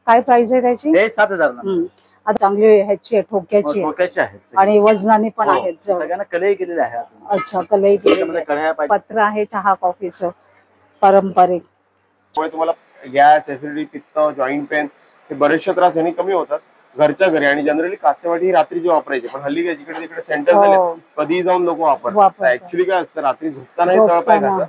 काय प्राइस आहे त्याची? हे 7000 ना. आता चांगली ह्याची आहे, ठोक्याची आहे आणि वजनाने पण आहेत. सगळ्यांना कलई केलेली आहे. अच्छा, कलई केलेली आहे. पत्र आहे चहा कॉफीचं पारंपरिक. तुम्हाला गॅस, ऍसिडिटी, पित्त, जॉईंट पेन हे बरेचसे त्रास यांनी कमी होतात घरच्या घरी. आणि जनरली कासेवाडी ही रात्रीची वापरायची, पण हल्ली काय जिकडे तिकडे सेंटर झाले, कधी जाऊन लोक वापरतात. ऍक्च्युअली काय असतं, रात्री झोपतानाही तळपाय घासा,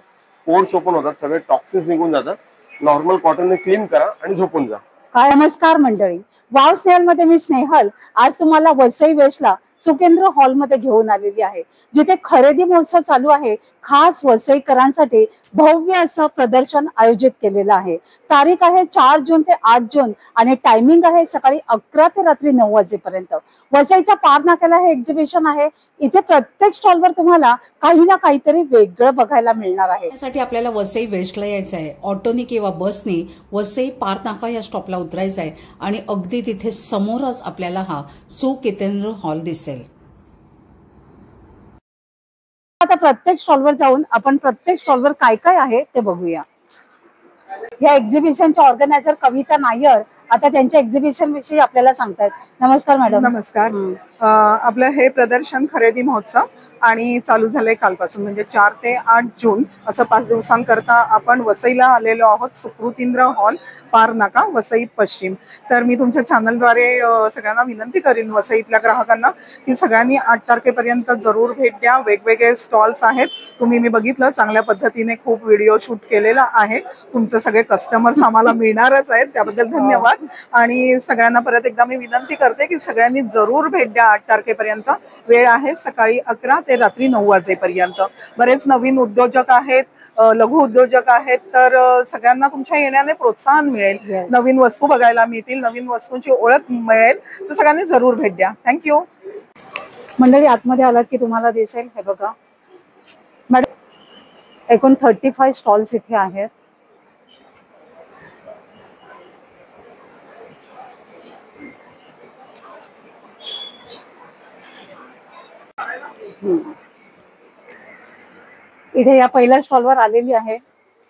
पोर्स ओपन होतात, सगळे टॉक्सिन्स निघून जातात. नॉर्मल कॉटनने क्लीन करा आणि झोपून जा. नमस्कार मंडळी, वाव स्नेहल मध्ये मी स्नेहल आज तुम्हाला वसई वेस्टला सुकेंद्र हॉल मध्ये घेऊन आलेली आहे, जिथे खरेदी महोत्सव चालू आहे. खास वसईकरांसाठी भव्य असं प्रदर्शन आयोजित केलेलं आहे. तारीख आहे 4 जून ते 8 जून आणि टायमिंग आहे सकाळी 11 ते रात्री 9 वाजेपर्यंत. वसईच्या पार नाक्याला हे एक्झिबिशन आहे. इथे प्रत्येक स्टॉलवर तुम्हाला काही ना काहीतरी वेगळं बघायला मिळणार आहे. त्यासाठी आपल्याला वसई वेस्टला यायचं आहे. ऑटोनी किंवा बसनी वसई पार नाका या स्टॉपला उतरायचं आहे आणि अगदी तिथे समोरच आपल्याला हा सुकेंद्र हॉल दिसेल. आता प्रत्येक स्टॉलवर जाऊन आपण प्रत्येक स्टॉलवर काय काय आहे ते बघूया. या एक्झिबिशनच्या ऑर्गनायझर कविता नायर आता त्यांच्या एक्झिबिशन विषयी आपल्याला सांगतायत. नमस्कार मॅडम. नमस्कार. आपलं हे प्रदर्शन खरेदी महोत्सव आणि चालू झालंय कालपासून, म्हणजे 4 ते 8 जून असं 5 दिवसांकरता आपण वसईला आलेलो आहोत. सुकृतींद्र हॉल, पार नाका, वसई पश्चिम. तर मी तुमच्या चॅनलद्वारे सगळ्यांना विनंती करीन, वसईतल्या ग्राहकांना, की सगळ्यांनी 8 तारखेपर्यंत जरूर भेट द्या. वेगवेगळे स्टॉल्स आहेत. मी बघितलं, चांगल्या पद्धतीने खूप व्हिडिओ शूट केलेला आहे. तुमचे सगळे कस्टमर्स आम्हाला मिळणारच आहेत, त्याबद्दल धन्यवाद. आणि सगळ्यांना परत एकदा मी विनंती करते की सगळ्यांनी जरूर भेट द्या. 8 तारखेपर्यंत वेळ आहे सकाळी 11 ते रात्री 9 वाजेपर्यंत. बरेच नवीन उद्योजक आहेत, लघु उद्योजक आहेत, तर सगळ्यांना तुमच्या येण्याने प्रोत्साहन मिळेल. नवीन वस्तू बघायला मिळतील, नवीन वस्तूंची ओळख मिळेल. तर सगळ्यांनी जरूर भेट द्या. थँक्यू. मंडळी, आतमध्ये आलात की तुम्हाला दिसेल, हे बघा मॅडम, एकूण 35 स्टॉल्स इथे आहेत. इथे या पहिल्या स्टॉलवर आलेली आहे.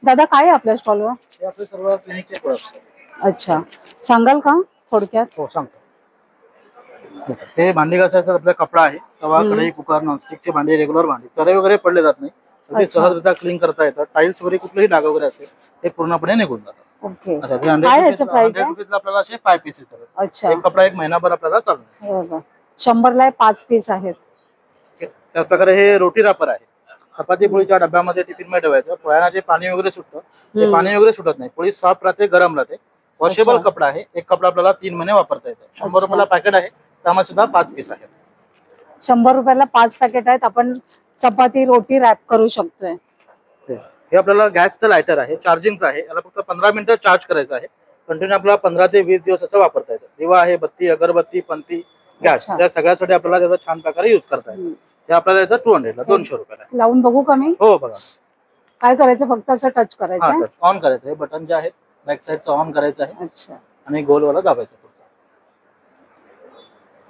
दादा, काय आहे आपल्या स्टॉलवर? आपले सर्व क्लिनिकचे प्रोडक्ट्स. अच्छा, सांगाल का थोडक्यात? हो, सांगतो. हे भांडी घासायचा आपला कपडा आहे. तवा, कढई, कुकर, नॉनस्टिकचे भांडे, रेग्युलर भांडे, चरे वगैरे पडले जात नाही, ते सहजरित्या क्लीन करता येतात. टाइल्स वगैरे कुठलेही डाग वगैरे असेल हे पूर्णपणे निघून जातात. ओके. अच्छा, काय ह्याचं प्राइस आहे? आपल्याला असे 5 पीसेस आहेत. अच्छा, एक कपडा 1 महिनाभर आपल्याला चालणार. 100 ला 5 पीस आहेत. त्याच प्रकारे हे रोटी रॅपर आहे. चपाती पोळीच्या डब्यामध्ये टिफिन मध्ये ठेवायचं. पोळ्यांना जे पाणी वगैरे सुटतं ते पाणी वगैरे सुटत नाही. पोळी सॉफ्ट राहते, गरम राहते. वॉशेबल कपडा आहे. एक कपडा आपल्याला 3 महिने वापरता येतो. 100 रुपयाला पॅकेट आहे, त्यामध्ये सुद्धा 5 पीस आहेत. 100 रुपयाला 5 पॅकेट आहेत. आपण चपाती रोटी रॅप करू शकतोय. हे आपल्याला गॅसचं लायटर आहे, चार्जिंगचं आहे. याला फक्त 15 मिनिटं चार्ज करायचं आहे. कंटिन्यू आपल्याला 15 ते 20 दिवस असं वापरता येतं. दिवा आहे, बत्ती, अगरबत्ती, पंती, गॅस, या सगळ्यासाठी आपल्याला त्याचा छान प्रकारे युज करता येतो. हे आपल्याला येतं 200 ला, 200 रुपयाला. लावून बघू का मी? हो, बघा. काय करायचं, फक्त असं टच करायचं, ऑन करायचं. हे बटन जे आहेत बॅक साईडचं ऑन करायचं आहे. अच्छा, आणि गोलवाला दाबायचं.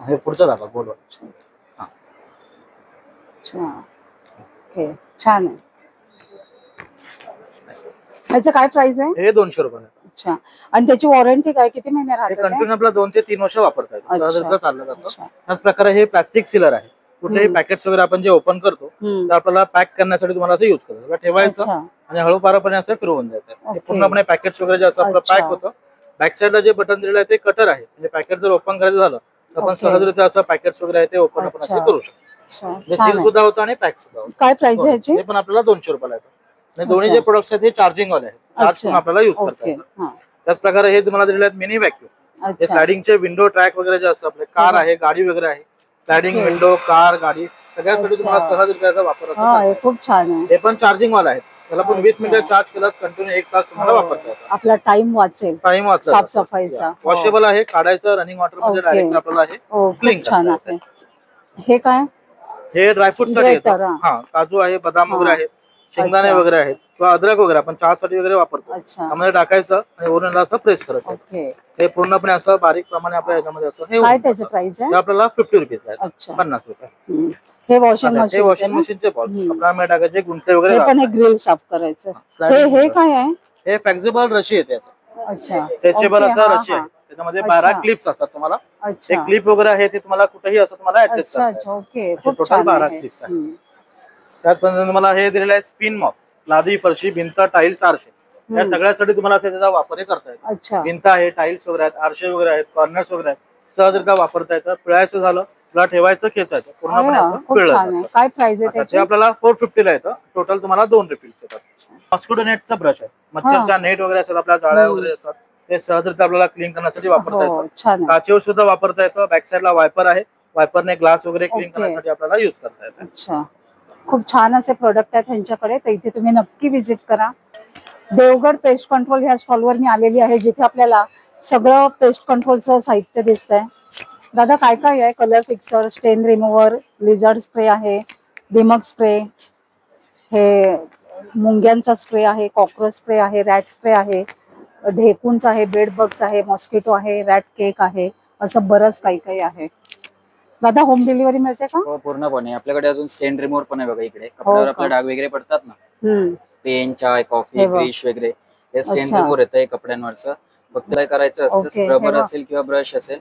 हे पुढचं दाबा, गोलवाला. अच्छा, ओके, छान आहे. याचं काय प्राइस आहे? हे 200 रुपयाला. अच्छा, आणि त्याची वॉरंटी काय, किती महिने राहते? कंटिन्यू आपला 2 ते 3 वर्ष वापरता येतो, चाललं जातं. त्याच प्रकारे हे प्लास्टिक सीलर आहे. कुठेही पॅकेट्स वगैरे आपण जे ओपन करतो तर आपल्याला पॅक करण्यासाठी तुम्हाला असं युज करायचं, ठेवायचं आणि हळूवारपणे असं फिरवून द्यायचं. पूर्णपणे पॅकेट्स वगैरे जे असं आपलं पॅक होतं. बॅक साईडला जे बटन दिलेलं आहे ते कटर आहे. म्हणजे पॅकेट जर ओपन करायचं झालं तर आपण सहजरित्या असं पॅकेट्स वगैरे आहे ते ओपन आपण असं करू शकतो. सील सुद्धा होतं आणि पॅक सुद्धा होतं. काय प्राइस आहे याची? हे पण आपल्याला 200 रुपयाला येतं. दोन्ही जे प्रोडक्ट्स आहेत हे चार्जिंग वाले आहेत, चार्ज करून आपल्याला युज करता येतं. त्याच प्रकारे हे तुम्हाला दिलेले आहेत मिनी व्हॅक्यूम. हे स्लायडिंगचे विंडो ट्रॅक वगैरे जे असतात, आपले कार आहे, गाडी वगैरे आहे, स्लायडिंग विंडो, कार, गाडी सगळ्यासाठी तुम्हाला सहजरित्या वापर होतो. खूप छान आहे. हे पण चार्जिंग वाला आहे. त्याला पण 20 मिनिटं चार्ज केलं कंटिन्यू 1 तास तुम्हाला वापरता येतो. आपला टाइम वाचेल, टाइम वाचेल. साफसफाईचा. वॉशेबल आहे, काढायचं रनिंग वॉटर मध्ये डायरेक्ट आपल्याला हे क्लीन छान आहे. हे काय? हे ड्रायफ्रुट साठी येतं. हा, काजू आहे, बदाम वगैरे आहेत, शेंगदाणे वगैरे आहेत किंवा अद्रक वगैरे आपण चहासाठी वगैरे वापरतो. त्यामध्ये टाकायचं आणि वरून असं प्रेस करायचं. हे पूर्णपणे असं बारीक प्रमाणे आपल्या ह्याच्यामध्ये असं. काय त्याचं प्राइस आहे? आपल्याला 50 रुपीज आहे, 50 रुपये. हे वॉशिंग मशीन, वॉशिंग मशीनचे बॉल आपल्याला टाकायचे, गुंठे वगैरे. हे पण हे ग्रिल साफ करायचं. हे काय आहे? हे फ्लेक्झिबल रशी येते. अच्छा, स्ट्रेचेबल असं रशी आहे. त्याच्यामध्ये 12 क्लिप्स असतात तुम्हाला. अच्छा एक क्लिप वगैरे आहे ते तुम्हाला कुठेही असं तुम्हाला ऍडजस्ट अच्छा करता अच्छा ओके येतं. खूप टोटल छान 12 आहे. क्लिप्स आहेत. त्याचप्रमाणे तुम्हाला हे दिलेलं आहे स्पिन मॉप, लादी, फरशी, भिंत, टाईल्स, आरशे, या सगळ्यासाठी तुम्हाला त्याचा वापर करता येतो. अच्छा भिंत आहे, टाईल्स वगैरे आहेत, आरशे वगैरे आहेत, कॉर्नर्स वगैरे आहेत, सहजरित्या वापरता येतं. पिळायचं झालं तुला ठेवायचं, खेचायचं, पूर्णपणे असं खूप पिळलं छान आहे. जातं. काय प्राइस आहे आता ते त्याची? आपल्याला 450 ला येतं. टोटल तुम्हाला 2 रिफिल्स येतात. मॉस्किटो नेटचा ब्रश आहे, मच्छरचा नेट वगैरे असतात, आपल्या जाळ्या वगैरे असतात, ते सहजरित्या आपल्याला क्लीन करण्यासाठी वापरता हो, येतं. छान आहे. काचेवर सुद्धा वापरता येतं. बॅक साईडला वायपर आहे, वायपरने ग्लास वगैरे क्लीन ओके. करण्यासाठी आपल्याला युज करता येतं. अच्छा खूप छान असे प्रोडक्ट आहेत त्यांच्याकडे, तर इथे तुम्ही नक्की व्हिजिट करा. देवगड पेस्ट कंट्रोल ह्या स्टॉलवर मी आलेली आहे, जिथे आपल्याला सगळं पेस्ट कंट्रोलचं साहित्य दिसतंय. दादा काय काय आहे? कलर फिक्सर, स्टेन रिमूव्हर, लिझर्ड स्प्रे आहे, दिमक स्प्रे, हे मुंग्यांचा स्प्रे आहे, कॉक्रोच स्प्रे आहे, रॅट स्प्रे आहे, ढेकूंच आहे, बेड बग्स आहे, मॉस्किटो आहे, रॅट केक आहे, असं बरंच काही काही आहे. दादा होम डिलिव्हरी मिळते का? हो पूर्णपणे. आपल्याकडे अजून स्टेन रिमूव्हर पण आहे बघा इकडे. कपड्यावर आपले डाग वगैरे पडतात ना, पेन, चाय, कॉफी, ग्रीश वगैरे, हे स्टेन रिमूव्हर येतं हे कपड्यांवरचं. फक्त काय करायचं असतं, ओके, स्क्रबर हे बघ. असेल किंवा ब्रश असेल,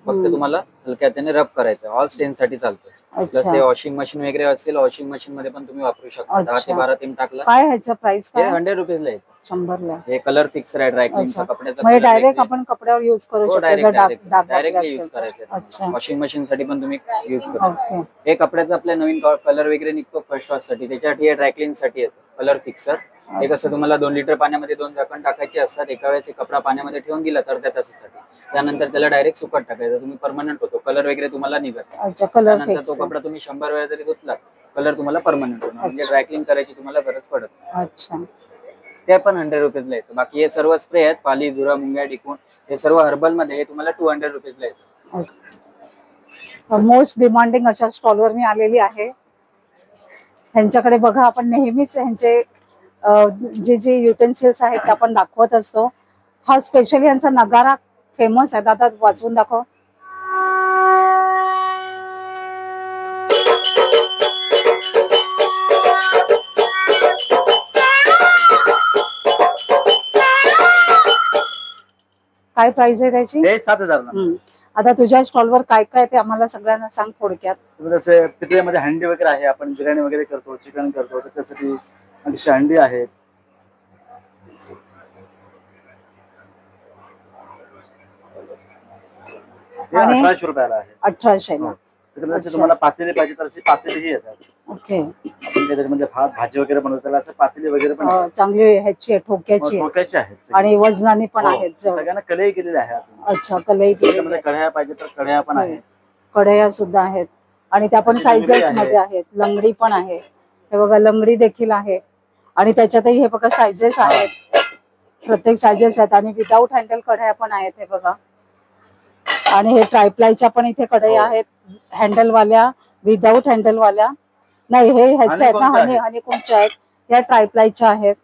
फक्त तुम्हाला हलक्या हाताने रब करायचं. ऑल स्टेन साठी चालतं. प्लस हे वॉशिंग मशीन वगैरे असेल, वॉशिंग मशीन मध्ये पण तुम्ही वापरू शकता. 10 ते 12 थेंब टाकला. काय ह्याचं प्राइस हे काय? 100 रुपीजला येतं. 100 ला. हे कलर फिक्सर आहे, ड्रायक्लिनचा अच्छा. कपड्याचा. म्हणजे डायरेक्ट आपण कपड्यावर युज करू शकतो जर डाग डायरेक्टली लागले युज असेल तर. करायचं. अच्छा वॉशिंग मशीन साठी पण तुम्ही युज करू. ओके हे कपड्याचा आपल्या नवीन कलर वगैरे निघतो फर्स्ट वॉश साठी, त्याच्यासाठी हे ड्रायक्लीन साठी येतं कलर फिक्सर. हे कसं तुम्हाला 2 लिटर पाण्यामध्ये 2 झाकण टाकायचे असतात. एका वेळेस एक कपडा पाण्यामध्ये ठेवून दिला तर त्या तासासाठी, त्यानंतर त्याला डायरेक्ट सुकट टाकायचं. तुम्ही परमनंट होतो, कलर वगैरे तुम्हाला निघत. अच्छा कलर त्यानंतर फिक्स. तो कपडा तुम्ही 100 वेळा जरी धुतला, कलर तुम्हाला परमनंट होणार. म्हणजे ड्रायक्लीन करायची तुम्हाला गरज पडत नाही. अच्छा ते पण 100 रुपीजला येतं. बाकी हे सर्व स्प्रे आहेत, पाली, झुरा, मुंग्या, डिकून, हे सर्व हर्बल मध्ये, हे तुम्हाला 200 रुपीजला येतं. मोस्ट डिमांडिंग अशा स्टॉलवर मी आलेली आहे. ह्यांच्याकडे बघा, आपण नेहमीच ह्यांचे जे जे युटेन्सिल्स आहेत ते आपण दाखवत असतो. हा स्पेशली यांचा नगारा फेमस आहे. दादा वाजवून दाखव. काय प्राइस आहे त्याची? हे 7000 ला. आता तुझ्या स्टॉलवर काय काय ते आम्हाला सगळ्यांना सांग थोडक्यात. जसं पितळेमध्ये हंडी वगैरे आहे, आपण बिर्याणी वगैरे करतो, चिकन करतो, त्याच्यासाठी अशी हंडी आहेत. आणि 1800 रुपयाला आहे. 1800 ला. त्याच्यामध्ये तुम्हाला पातेली पाहिजे तर अशी पातेलीही येतात. ओके आपण त्याच्यामध्ये भात भाजी वगैरे बनवतो त्याला असं पातेली वगैरे पण येतात. चांगली ह्याची आहे, ठोक्याची आहे. ठोक्याची आहेत आणि वजनाने पण हो. आहेत जड. सगळ्यांना कढई केलेली आहे आपण. अच्छा कलई त्याच्यामध्ये कढया पाहिजे तर कढया पण आहेत. कढया सुद्धा आहेत आणि त्या पण त्याची लंगडी सायझेस आहे. मध्ये आहेत. लंगडी पण आहे, हे बघा लंगडी देखील आहे. आणि त्याच्यातही हे बघा सायझेस आहेत, प्रत्येक सायझेस आहेत. आणि विदाऊट हँडल कढया पण आहेत, हे बघा. आणि हे ट्रायप्लायच्या पण इथे कढया आहेत, हँडल वाल्या, विदाऊट हँडल वाल्या. नाही हे ह्याच्या आहेत ना, हनीकॉमच्या आहेत, या ट्रायप्लायच्या आहेत.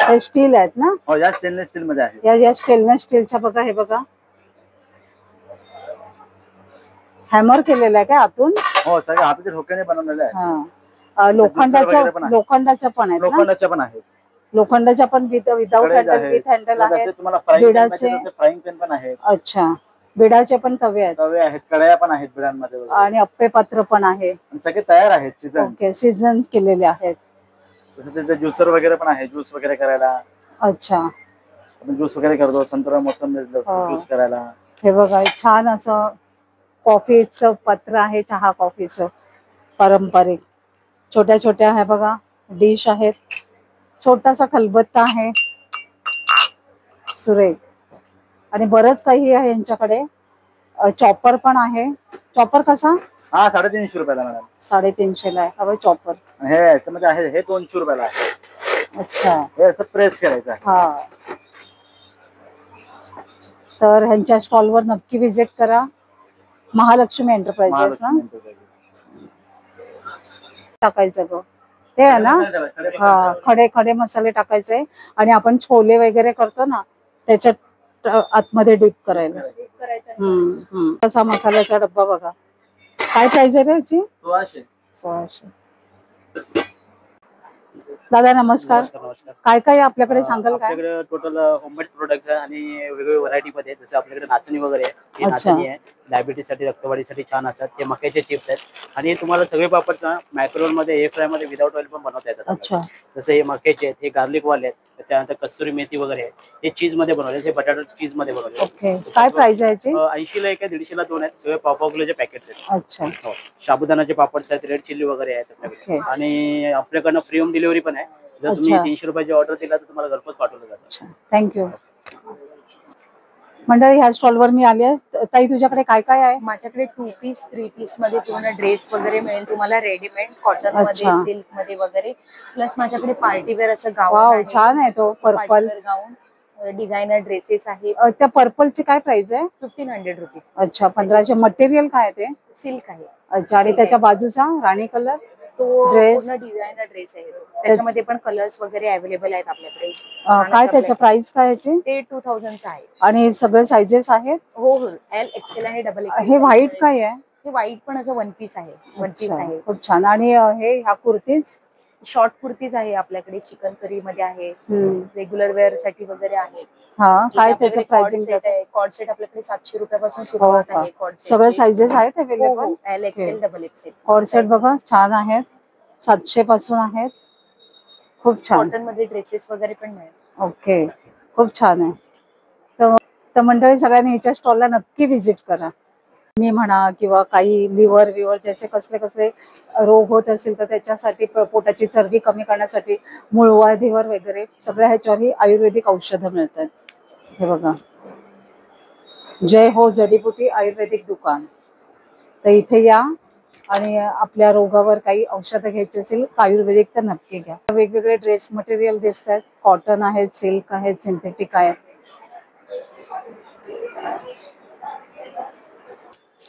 हे स्टील आहेत ना? हो, या स्टेनलेस स्टील मध्ये आहे. या स्टेनलेस स्टीलच्या बघा, हे बघा हॅमर केलेलं आहे काय आतून? हो, सगळे हाताच्या ठोक्याने बनवलेले आहे. लोखंडाचं पण आहेत ना? लोखंडाच्या पण आहेत. लोखंडाच्या पण विदाऊट हँडल, विथ हँडल आहेत. तुम्हाला बिडाचे फ्राईंग पॅन पण आहे. अच्छा बिडाचे पण तवे आहेत. तवे आहेत, कढया पण आहेत बिडांमध्ये वगैरे. आणि अप्पे पात्र पण आहे. आणि सगळे तयार आहेत सीझन. ओके सीझन केलेले आहेत. तसं त्याचे ज्युसर वगैरे पण आहे, ज्यूस वगैरे करायला. अच्छा आपण ज्यूस वगैरे करतो, संत्रा मोसंबी ज्यूस करायला. हे बघा छान असं कॉफीचं पत्र आहे, चहा कॉफीचं पारंपरिक. छोट्या छोट्या हे बघा डिश आहेत. छोटासा खलबत्ता आहे सुरेख. आणि बरंच काही आहे यांच्याकडे. चॉपर पण आहे. चॉपर कसा? हा 350 रुपयाला मॅडम. 350 ला आहे हवं चॉपर. हे याच्यामध्ये आहे, हे 200 रुपयाला आहे. अच्छा हे असं प्रेस करायचं आहे. हा. तर ह्यांच्या स्टॉलवर नक्की व्हिजिट करा. महालक्ष्मी एंटरप्राइजेस ना टाकायचं ग ते आहे ना? हा खडे खडे मसाले टाकायचे. आणि आपण छोले वगैरे करतो ना त्याच्यात आतमध्ये डीप करायला. तसा मसाल्याचा डब्बा बघा. काय प्राइस आहे रे याची? 1600. 1600. दादा नमस्कार. नमस्कार. काय काय आपल्याकडे सांगाल काय? आपल्याकडे टोटल होममेड प्रोडक्ट्स आहे आणि वेगवेगळ्या व्हरायटी मध्ये जसं आपल्याकडे नाचणी वगैरे आहे. ही अच्छा. नाचणी आहे, डायबिटीज साठी रक्तवाढीसाठी छान असतात. ते मक्याचे चिप्स आहेत आणि तुम्हाला सगळे पापड मायक्रोवेव्ह मध्ये एअर फ्राय मध्ये विदाउट ऑइल पण बनवता येतात. अच्छा. जसं हे मक्याचे आहेत, हे गार्लिक वाले आहेत, त्यानंतर कस्तुरी मेथी वगैरे आहे, हे चीज मध्ये बनवले, हे बटाटा चीज मध्ये बनवले. ओके. काय प्राइस आहे याची? 80 ला एक आहे, 150 ला 2 आहेत. सगळे पाव किलोचे पॅकेट्स आहेत. अच्छा. हो, साबुदाण्याचे पापड्स आहेत, रेड चिल्ली वगैरे आहेत आपल्याकडे. आणि आपल्याकडनं फ्री होम डिलिव्हरी पण आहे. जर तुम्ही 300 रुपयाची ऑर्डर दिला तर तुम्हाला घरपोच पाठवलं जातं. थँक्यू. मंडळी ह्या स्टॉलवर मी आली आहे. ताई तुझ्याकडे काय काय आहे? माझ्याकडे 2 पीस 3 पीस मध्ये पूर्ण ड्रेस वगैरे मिळेल तुम्हाला, रेडीमेड कॉटन मध्ये, सिल्क मध्ये वगैरे. प्लस माझ्याकडे पार्टी वेअर असं गाऊन छान आहे तो पर्पल गाऊन, डिझायनर ड्रेसेस आहेत. त्या पर्पलची काय प्राइस आहे? 1500 रुपीज. अच्छा, 1500. मटेरियल काय आहे ते? सिल्क आहे. अच्छा. आणि त्याच्या बाजूचा राणी कलर तो ड्रेस? पूर्ण डिझायनर ड्रेस आहे. त्याच्यामध्ये पण कलर्स वगैरे अवेलेबल आहेत आपल्याकडे. काय त्याचं प्राइस काय याची? ते 2000 चा आहे. आणि सगळे साइजेस आहेत? हो हो, एल, एक्सेल आणि डबल एक्सेल. हे व्हाईट काय आहे? हे व्हाईट पण असं वन पीस आहे. वन पीस आहे. खूप छान. आणि हे ह्या कुर्तीज? शॉर्ट कुर्तीज आहे आपल्याकडे, चिकन करी मध्ये आहे, रेग्युलर वेअर साठी वगैरे आहे. हा, काय त्याचं प्राइसिंग आहे? कॉर्ड सेट आपल्याकडे 700 रुपयापासून सुरुवात आहे. कॉर्ड सेट सगळे साइजेस आहेत available? L, XL, double XL. Co-ord set बघा छान आहेत, 700 पासून आहेत. खूप छान. कॉटन मध्ये ड्रेसेस वगैरे पण मिळेल. ओके, खूप छान आहे. तर मंडळी सगळ्यांनी ह्याच्या स्टॉलला नक्की व्हिजिट करा. मी म्हणा किंवा काही लिव्हर विवर ज्याचे कसले कसले रोग होत असेल तर त्याच्यासाठी, पोटाची चरबी कमी करण्यासाठी, मूळव्याधीवर वगैरे सगळ्या ह्याच्यावरही आयुर्वेदिक औषधं मिळतात. हे बघा, जय हो जडीबुटी आयुर्वेदिक दुकान. तर इथे या आणि आपल्या रोगावर काही औषधं घ्यायची असेल आयुर्वेदिक तर नक्की घ्या. वेगवेगळे ड्रेस मटेरियल दिसतात, कॉटन आहेत, सिल्क आहेत, सिंथेटिक आहेत.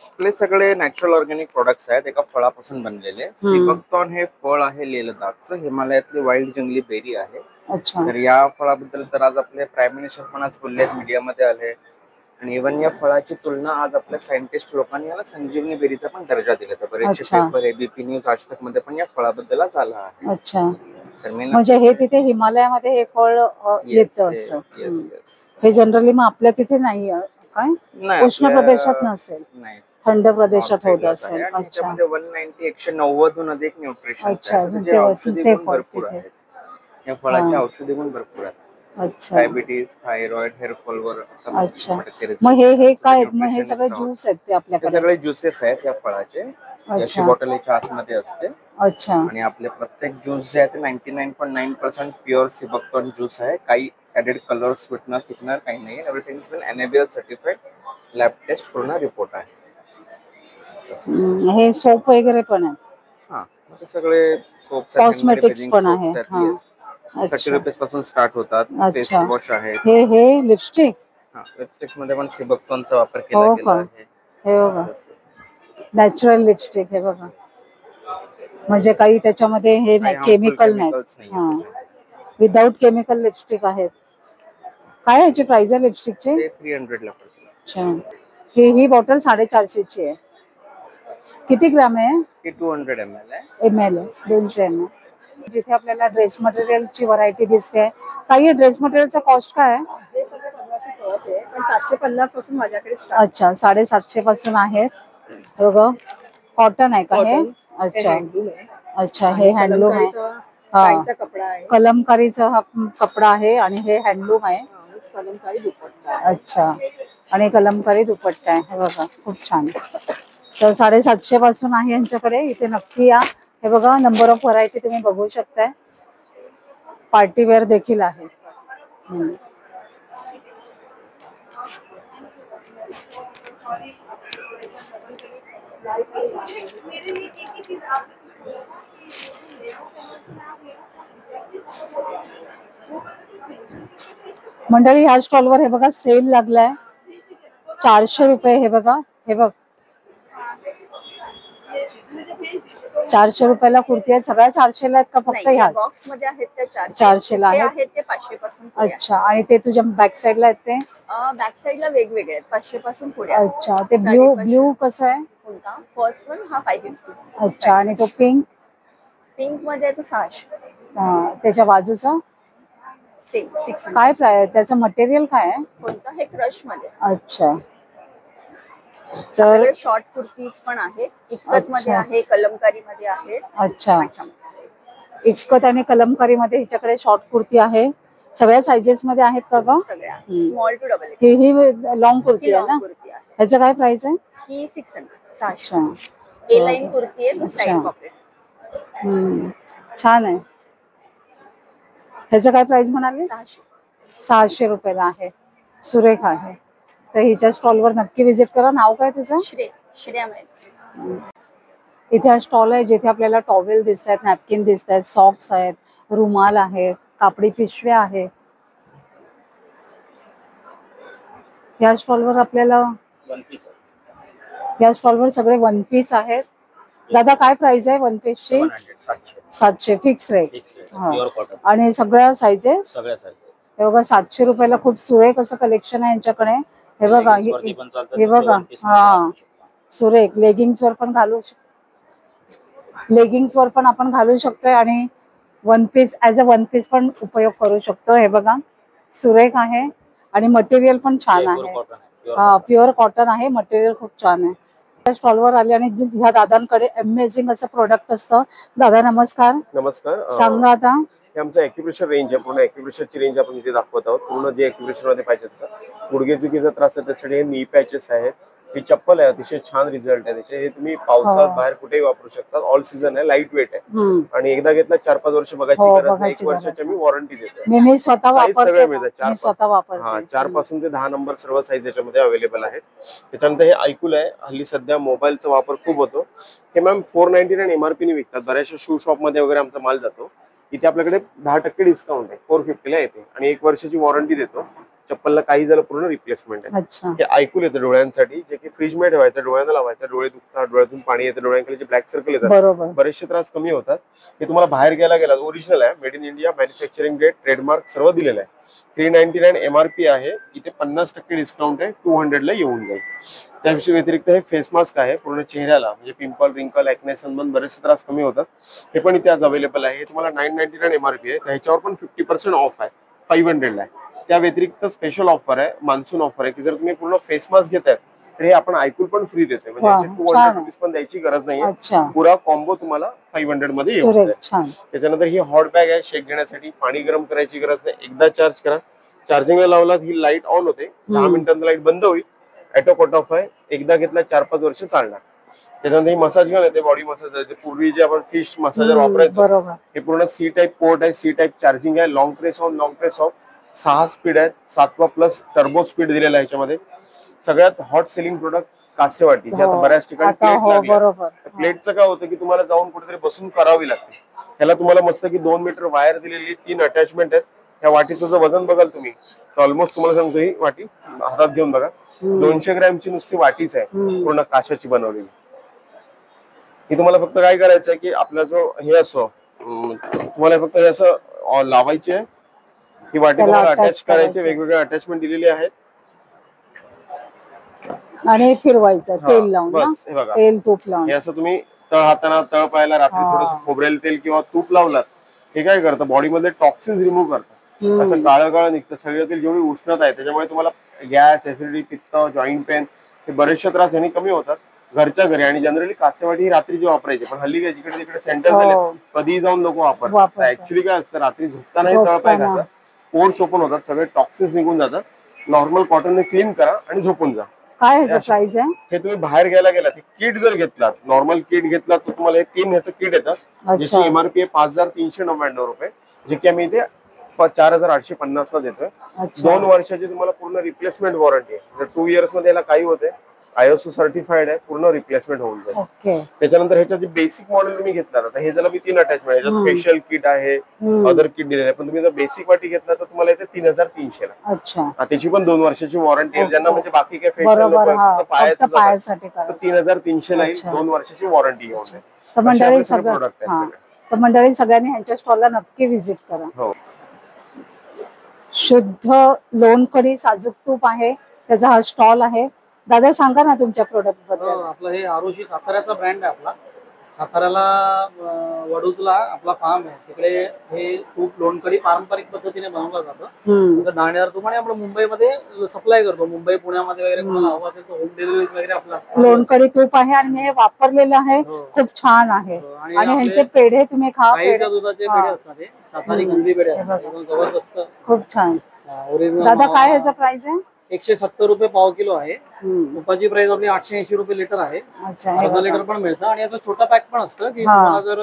आपले सगळे नॅचरल ऑर्गॅनिक प्रोडक्ट्स आहेत, एका फळापासून बनलेले. सिबकतॉन हे फळ आहे लेह लडाखचं, हिमालयातली वाईल्ड जंगली बेरी आहे. अच्छा. तर या फळाबद्दल तर आज आपले प्राईम मिनिस्टर पण आज बोलले, मीडियामध्ये आले. आणि इव्हन या फळाची तुलना आज आपल्या सायंटिस्ट लोकांनी याला संजीवनी बेरीचा पण दर्जा दिला. तर बरेचसे पेपर एबीपी न्यूज आज तक मध्ये पण या फळाबद्दल आला आहे. अच्छा. म्हणजे हे तिथे हिमालयामध्ये हे फळ येतं असं? हे जनरली मग आपल्या तिथे नाही काय? उष्ण प्रदेशात नसेल, थंड प्रदेशात होत असेल. अच्छा. 190 अधिक न्यूट्रिशन. अच्छा. औषधी गुण भरपूर आहेत या फळाचे, औषधी गुण भरपूर आहेत. अच्छा. डायबिटीज, थायरॉइड, हेअर फॉल वर. अच्छा. मग हे काय? मग हे सगळे ज्यूस आहेत ते आपल्याकडे? सगळे ज्युसेस आहेत या फळाचे. याची बॉटल याच्या आतमध्ये असते. अच्छा. आणि आपले प्रत्येक ज्यूस जे आहे ते 99.9% प्युअर सिबकतॉन ज्यूस आहे. काही ऍडेड कलर, स्वीटनर, थिकनर काही नाही. Everything is been NABL certified, lab test पूर्ण रिपोर्ट आहे. हे सोप वगैरे पण आहे? हा, सगळे सोप, कॉस्मेटिक्स पण आहे. 30 रुपये पासून स्टार्ट होतात. फेस वॉश आहे. हे लिपस्टिक? हा, लिपस्टिक्स मध्ये पण सिबकतॉनचा वापर केला गेला आहे. हे बघा, नॅचरल लिपस्टिक. हे बघा, म्हणजे काही त्याच्यामध्ये हे नाही, केमिकल नाही. हा, विदाउट केमिकल लिपस्टिक आहेत. काय ह्याची प्राइस आहे लिपस्टिकची? 300 ला पडते. अच्छा. ही बॉटल 450 ची आहे. किती ग्राम आहे? 200 ml आहे. ml आहे, 200 ml. जिथे आपल्याला ड्रेस मटेरियलची व्हरायटी दिसते, काही ड्रेस मटेरियलचा कॉस्ट काय आहे? हे सगळे 1500 आहे, पण 750 पासून माझ्याकडे. अच्छा, 750 पासून आहेत. बघा, कॉटन आहे का हे? अच्छा. अच्छा, हे हँडलूम आहे. हा, कलमकारीचा हा कपडा आहे आणि हे हँडलूम आहे. कलमकारी दुपट्टा. अच्छा, आणि कलमकारी दुपट्टा आहे. हे बघा, खूप छान. तर 750 पासून आहे यांच्याकडे. इथे नक्की या. हे बघा, नंबर ऑफ व्हरायटी तुम्ही बघू शकताय. पार्टी वेअर देखील आहे. मंडळी ह्या स्टॉलवर हे बघा सेल लागलाय, 400 रुपये. हे बघा, हे बघ, 400 रुपयाला कुर्ती आहेत. सगळ्या 400 ला आहेत का फक्त ह्याच? बॉक्स मध्ये आहेत त्या 400 ला आहेत ते 500 पासून. अच्छा. आणि ते तुझ्या बॅक साइड ला आहेत ते? बॅक साइड ला वेगवेगळे आहेत, 500 पासून पुढे. अच्छा. ते ब्ल्यू कसं आहे? फर्स्ट वन हा 550. अच्छा. आणि तो पिंक? पिंक मध्ये तो 600. त्याच्या बाजूचं सेम 600. काय त्याचं मटेरियल काय आहे? कोणतं? हे क्रश मध्ये. अच्छा, तर शॉर्ट कुर्तीज पण आहेत, इक्कत मध्ये आहे, कलमकारी मध्ये आहे. अच्छा, इक्कत आणि कलमकारी मध्ये हिच्याकडे शॉर्ट कुर्ती आहे. सगळ्या साइजेस मध्ये आहेत का ग? सगळ्या स्मॉल टू डबल. ही लॉंग कुर्ती आहे ना? ह्याचं काय प्राइस आहे? ही 600. 600. ए लाईन कुर्ती आहे, साइड पॉकेट. छान आहे. ह्याचं काय प्राइस म्हणाले? 600 रुपयाला आहे. सुरेख आहे. तर हिच्या स्टॉलवर नक्की व्हिजिट करा. नाव काय तुझं? श्रेया. इथे हा स्टॉल आहे जिथे आपल्याला टॉवेल दिसत आहेत, नॅपकिन दिसत आहेत, सॉक्स आहेत, रुमाल आहेत, कापडी पिशव्या आहेत. या स्टॉलवर आपल्याला सगळे वन पीस आहेत. दादा काय प्राइस आहे वन पीसची? 700 fix rate. आणि सगळ्या साइजेस? हे बघा 700 रुपयाला खूप सुरेख असं कलेक्शन आहे यांच्याकडे. हे बघा, हे बघा, हा सुरेख. लेगिंग्स वर पण आपण घालू शकतोय आणि one piece as a one piece पण उपयोग करू शकतो. हे बघा सुरेख आहे आणि मटेरियल पण छान आहे. हा प्युअर कॉटन आहे. मटेरियल खूप छान आहे. स्टॉलवर आले आणि ह्या दादांकडे अमेझिंग असं प्रोडक्ट असतं. दादा नमस्कार. नमस्कार. सांगा आता. हे आमचं ॲक्युप्रेशर रेंज आहे. पूर्ण ॲक्युप्रेशरची रेंज आपण इथे दाखवत आहोत. पूर्ण जे ॲक्युप्रेशर मध्ये पाहिजे गुडघेचुकीचा त्रास आहे त्यासाठी हे नी पॅचेस आहेत. ही चप्पल आहे, अतिशय छान रिझल्ट आहे त्याचे. हे तुम्ही पावसात बाहेर कुठेही वापरू शकता. ऑल सीझन आहे, लाईट वेट आहे आणि एकदा घेतला 4-5 वर्ष बघायची गरज नाही. 1 वर्षाची मी वॉरंटी देतो. मी स्वतः वापरते. मी स्वतः वापरते. हा 4 पासून ते 10 नंबर सर्व साईज याच्यामध्ये अवेलेबल आहेत. त्याच्यानंतर हे ऐकूल आहे. हल्ली सध्या मोबाईलचा वापर खूप होतो. हे मॅम 499 MRP ने विकतात. बऱ्याचशा शू शॉप मध्ये वगैरे आमचा माल जातो. इथे आपल्याकडे 10% डिस्काउंट आहे. 450 ला येते आणि 1 वर्षाची वॉरंटी देतो. चप्पलला काही झालं पूर्ण रिप्लेसमेंट आहे. हे ऐकून येतं डोळ्यांसाठी, जे की फ्रीज मध्ये ठेवायचं, डोळ्यांना लावायचं. डोळे दुखतात, डोळ्यातून पाणी येतं, डोळ्यांखाली जे ब्लॅक सर्कल येतात, बरेचसे त्रास कमी होतात. हे तुम्हाला बाहेर घ्यायला गेला ओरिजिनल आहे, made in India, manufacturing date, trademark सर्व दिलेलं आहे. 399 MRP आहे. इथे 50% डिस्काउंट आहे. 200 ला येऊन जाईल. त्या व्यतिरिक्त हे फेस मास्क आहे पूर्ण चेहऱ्याला, म्हणजे पिंपल, रिंकल, ॲक्ने, सनबर्न बरेचसे त्रास कमी होतात. हे पण इथे आज अवेलेबल आहे. हे तुम्हाला 999 MRP आहे. त्याच्यावर पण 50% ऑफ आहे. 500 ला आहे. त्या व्यतिरिक्त स्पेशल ऑफर आहे, मान्सून ऑफर आहे, की जर तुम्ही पूर्ण फेस मास्क घेताय तर हे आपण ऐकून पण फ्री देतोय. म्हणजे 200 रुपीज पण द्यायची गरज नाहीये. पुरा कॉम्बो तुम्हाला 500 मध्ये येईल. त्याच्यानंतर ही हॉट बॅग आहे शेक घेण्यासाठी. पाणी गरम करायची गरज नाही. एकदा चार्ज करा, चार्जिंगला लावला ही लाईट ऑन होते, 10 मिनिटांनी लाईट बंद होईल. ऑटो कट ऑफ आहे. एकदा घेतला 4-5 वर्ष चालणार. त्याच्यानंतर ही मसाज गन येते, बॉडी मसाज. पूर्वी जे आपण फिश मसाजर वापरायचो, हे पूर्ण सी टाईप पोर्ट आहे, सी टाईप चार्जिंग आहे, long press on, long press of. 6 speed आहेत, 7वा प्लस टर्बो स्पीड दिलेला आहे याच्यामध्ये. सगळ्यात हॉट सेलिंग प्रोडक्ट कासेवाटी, जे आता बऱ्याच ठिकाणी प्लेटचं काय होतं की तुम्हाला जाऊन कुठेतरी बसून करावी लागते. त्याला तुम्हाला मस्त की 2 मीटर वायर दिलेली, 3 अटॅचमेंट आहेत. त्या वाटीचं जर वजन बघाल तुम्ही तर ऑलमोस्ट तुम्हाला सांगतो, ही वाटी हातात घेऊन बघा, 200 ग्रॅमची नुसती वाटीच आहे, पूर्ण काशाची बनवलेली. ही तुम्हाला फक्त काय करायचं आहे की आपला जो हे असो, तुम्हाला फक्त हे असं लावायची आहे. ही वाटी तुम्हाला अटॅच करायची, वेगवेगळे अटॅचमेंट दिलेले आहेत आणि फिरवायचं तेल लावून. बस हे बघा, तेल तूप लावून हे असं तुम्ही तळ हाताना, तळ पायाला रात्री थोडंसं खोबरेल तेल किंवा तूप लावलात, हे काय करतं बॉडीमध्ये टॉक्सिन्स रिमूव्ह करतं. असं काळं काळं निघतं. शरीरातील जेवढी उष्णता आहे त्याच्यामुळे तुम्हाला गॅस, ऍसिडिटी, पित्त, जॉईंट पेन हे बरेचसे त्रास यांनी कमी होतात घरच्या घरी. आणि जनरली कासेवाटी ही रात्रीची वापरायची, पण हल्ली काय जिकडे तिकडे सेंटर झाले, कधीही जाऊन लोक वापरतात. ऍक्च्युली काय असतं, रात्री झोपतानाही तळपाय घालतात, पोर्स ओपन होतात, सगळे टॉक्सिन्स निघून जातात. नॉर्मल कॉटनने क्लीन करा आणि झोपून जा. काय ह्याचं प्राइस आहे? हे तुम्ही बाहेर घ्यायला गेलात, किट जर घेतलात, नॉर्मल किट घेतलात तर तुम्हाला हे 3 ह्याचं किट येतं, ज्याची MRP आहे 5399 रुपये, जे की आम्ही इथे 4850 ला देतोय. 2 वर्षाची तुम्हाला पूर्ण रिप्लेसमेंट वॉरंटी आहे. जर 2 इयर्स मध्ये याला काही होते, ISO सर्टिफाईड आहे, पूर्ण रिप्लेसमेंट होऊन जाईल. त्याच्यानंतर ह्याच्या जे बेसिक मॉडेल तुम्ही घेतला तर हे झालं मी 3 अटॅचमेंट, ह्याच्यात फेशियल किट आहे, अदर किट दिलेलं आहे. पण तुम्ही जर बेसिक वाटी घेतला तर तुम्हाला इथे 3300 ला. त्याची पण 2 वर्षाची वॉरंटी आहे. ज्यांना म्हणजे बाकी काही फेशियल पायासाठी तर 3300 ला 2 वर्षाची वॉरंटी घेऊन जाईल. तर मंडळी सगळ्यांनी ह्यांच्या स्टॉलला नक्की व्हिजिट करा. हो. शुद्ध लोणकढी साजूक तूप आहे, त्याचा हा स्टॉल आहे. दादा सांगा ना तुमच्या प्रोडक्ट बद्दल. आपलं हे आरुषी साताऱ्याचा ब्रँड आहे आपला. साताऱ्याला वडूजला आपला फार्म आहे, तिकडे हे तूप लोणकढी पारंपरिक पद्धतीने बनवलं जातं. जसं दाणेदार तूप आणि आपण मुंबईमध्ये सप्लाय करतो, मुंबई पुण्यामध्ये वगैरे कोणाला हवं असेल तर होम डिलिव्हरी वगैरे आपलं असतं. लोणकढी तूप आहे आणि मी हे वापरलेलं आहे, खूप छान आहे. आणि ह्यांचे पेढे तुम्ही खा, गाईच्या दुधाचे पेढे असतात, हे सातारी गंदी पेढे असतात, एकदम जबरदस्त, खूप छान. ओरिजिनल. दादा काय ह्याचा प्राइस आहे? 170 रुपये पाव किलो आहे. तुपाची प्राइस आपली 880 रुपये लिटर आहे. अर्धा लिटर पण मिळतं आणि याचं छोटा पॅक पण असतं की तुम्हाला जर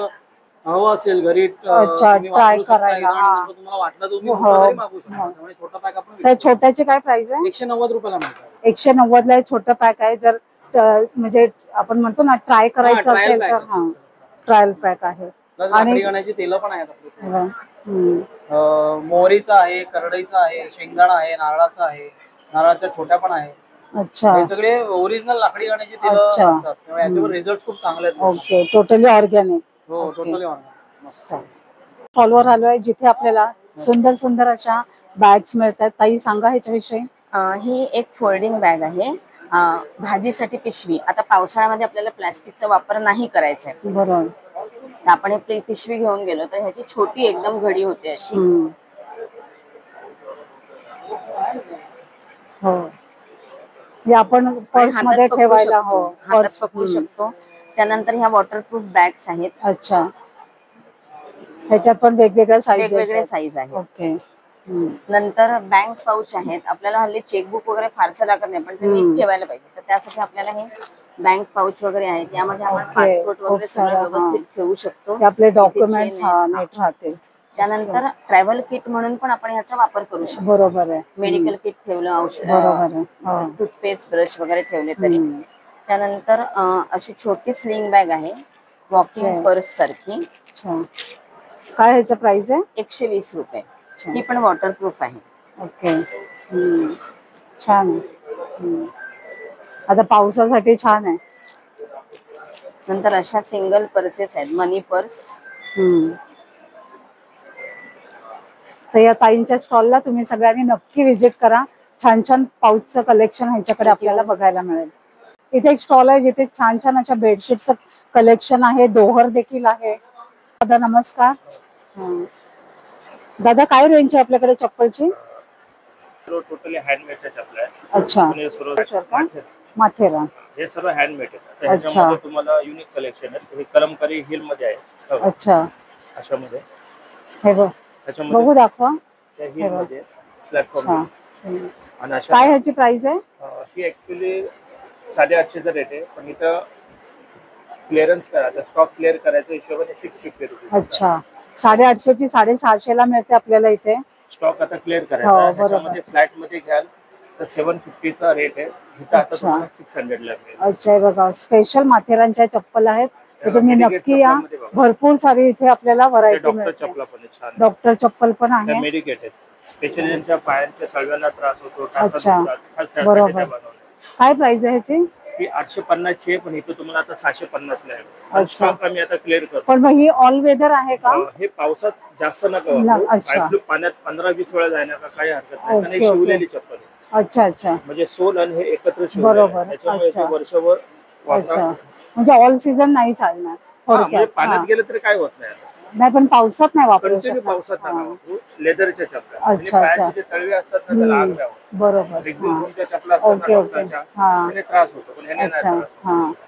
हवं असेल घरी ट्राय करायला, तुम्हाला वाटलं तुम्ही घरी मागवू शकता. त्यामुळे छोटा पॅक आपण. तर छोट्याचे काय प्राइस आहे? 190 रुपयाला मिळतं. 190 ला छोटा पॅक आहे. जर म्हणजे आपण म्हणतो ना ट्राय करायचं असेल तर ट्रायल पॅक आहे. आणि गाण्याची तेल पण आहेत आपल्याकडे. मोहरीचा आहे, करडईचा आहे, शेंगदाणा आहे, नारळाचा आहे, नारळाच्या छोट्या पण आहे. अच्छा, हे सगळे ओरिजिनल लाकडी गाण्याची तेल असतात, त्यामुळे याच्यावर रिझल्ट खूप चांगले आहेत. Okay, totally organic. हो, टोटली ऑर्गॅनिक. मस्त. फॉलोवर आलोय जिथे आपल्याला सुंदर सुंदर अशा बॅग्स मिळतात. ताई सांगा ह्याच्याविषयी. ही एक फोल्डिंग बॅग आहे, भाजीसाठी पिशवी. आता पावसाळ्यामध्ये आपल्याला प्लास्टिकचा वापर नाही करायचा आहे, बरोबर. आपण एक पिशवी घेऊन गेलो तर ह्याची छोटी एकदम घडी होते अशी. हो, हे आपण पर्स मध्ये ठेवायला हातात पकडू शकतो. त्यानंतर ह्या वॉटरप्रूफ बॅग्स आहेत. अच्छा, ह्याच्यात पण वेगवेगळ्या साईज आहे. ओके. नंतर बँक पाऊच आहेत. आपल्याला हल्ली चेकबुक वगैरे फारसं लागत नाही, पण ते नीट ठेवायला पाहिजे, तर त्यासाठी आपल्याला हे बँक पाऊच वगैरे आहेत. यामध्ये आपण पासपोर्ट वगैरे सगळं व्यवस्थित ठेवू शकतो, आपले डॉक्युमेंट्स नीट राहतील. त्यानंतर ट्रॅव्हल किट म्हणून पण आपण ह्याचा वापर करू शकतो. बरोबर आहे. मेडिकल किट ठेवलं, औषध, बरोबर आहे, टूथपेस्ट, ब्रश वगैरे ठेवले तरी. त्यानंतर अशी छोटी स्लिंग बॅग आहे, वॉकिंग पर्स सारखी. काय ह्याचं प्राइस आहे? 120 रुपये. ही पण वॉटरप्रूफ आहे. ओके, छान. आता पावसासाठी छान आहे. नंतर अशा सिंगल पर्सेस आहेत, मनी पर्स. तर या ताईंच्या स्टॉलला तुम्ही सगळ्यांनी नक्की व्हिजिट करा. छान छान पाऊसचं कलेक्शन ह्याच्याकडे आपल्याला बघायला मिळेल. इथे एक स्टॉल आहे जिथे छान छान अशा बेडशीटचं कलेक्शन आहे, दोहर देखील आहे. दादा नमस्कार. दादा काय रेंज आहे आपल्याकडे चप्पलची? टोटली हँडमेड चप्पल आहे. अच्छा, माथेरान. हे सर्व हँडमेड आहे. त्याच्यामध्ये तुम्हाला युनिक कलेक्शन आहे. हे कलमकारी हिल मध्ये आहे. अच्छा, अशामध्ये हे बघू दाखवा. प्लॅटफॉर्म. काय ह्याची प्राइस आहे? ही ऍक्च्युली 850चा रेट आहे, पण इथं क्लिअरन्स करायचा, स्टॉक क्लिअर करायचा हिशोबाने 650 रुपये. अच्छा, 850 ची 650 ला मिळते आपल्याला इथे. स्टॉक आता क्लिअर करायचा. त्याच्यामध्ये फ्लॅट मध्ये घ्याल तर 750चा रेट आहे, इथं आता तुम्हाला 600 ला मिळेल. अच्छा, बघा स्पेशल माथेरानच्या चप्पल आहेत, तर तुम्ही नक्की या. भरपूर सारी इथे आपल्याला व्हरायटी मिळते. डॉक्टर चप्पल पण आहे. मेडिकेट आहेत, स्पेशली ज्यांच्या पायांच्या तळव्यांना त्रास होतो. अच्छा, बरोबर. काय प्राइस आहे ह्याची? ही 850 ची आहे, पण इथे तुम्हाला आता 650 ला आहे. अच्छा, आम्ही आता क्लिअर करतो. पण मग ही ऑल वेदर आहे का? हे पावसात जास्त नका, पाण्यात 15-20 वेळा जायला का काही हरकत नाही, आणि शिवलेली चप्पल. अच्छा अच्छा, म्हणजे सोल आणि हे एकत्र बरोबर. त्याच्यामुळे वर्षभर. अच्छा, म्हणजे ऑल सीझन नाही चालणार. पाण्यात गेलं तरी काय होत नाही. नाही, पण पावसात नाही वापरू शकत. पावसात लेदरच्या चपला. अच्छा अच्छा, तळवे असतात ना, त्याला आग द्यावं. बरोबर. ओके ओके, त्रास होतो, पण अच्छा.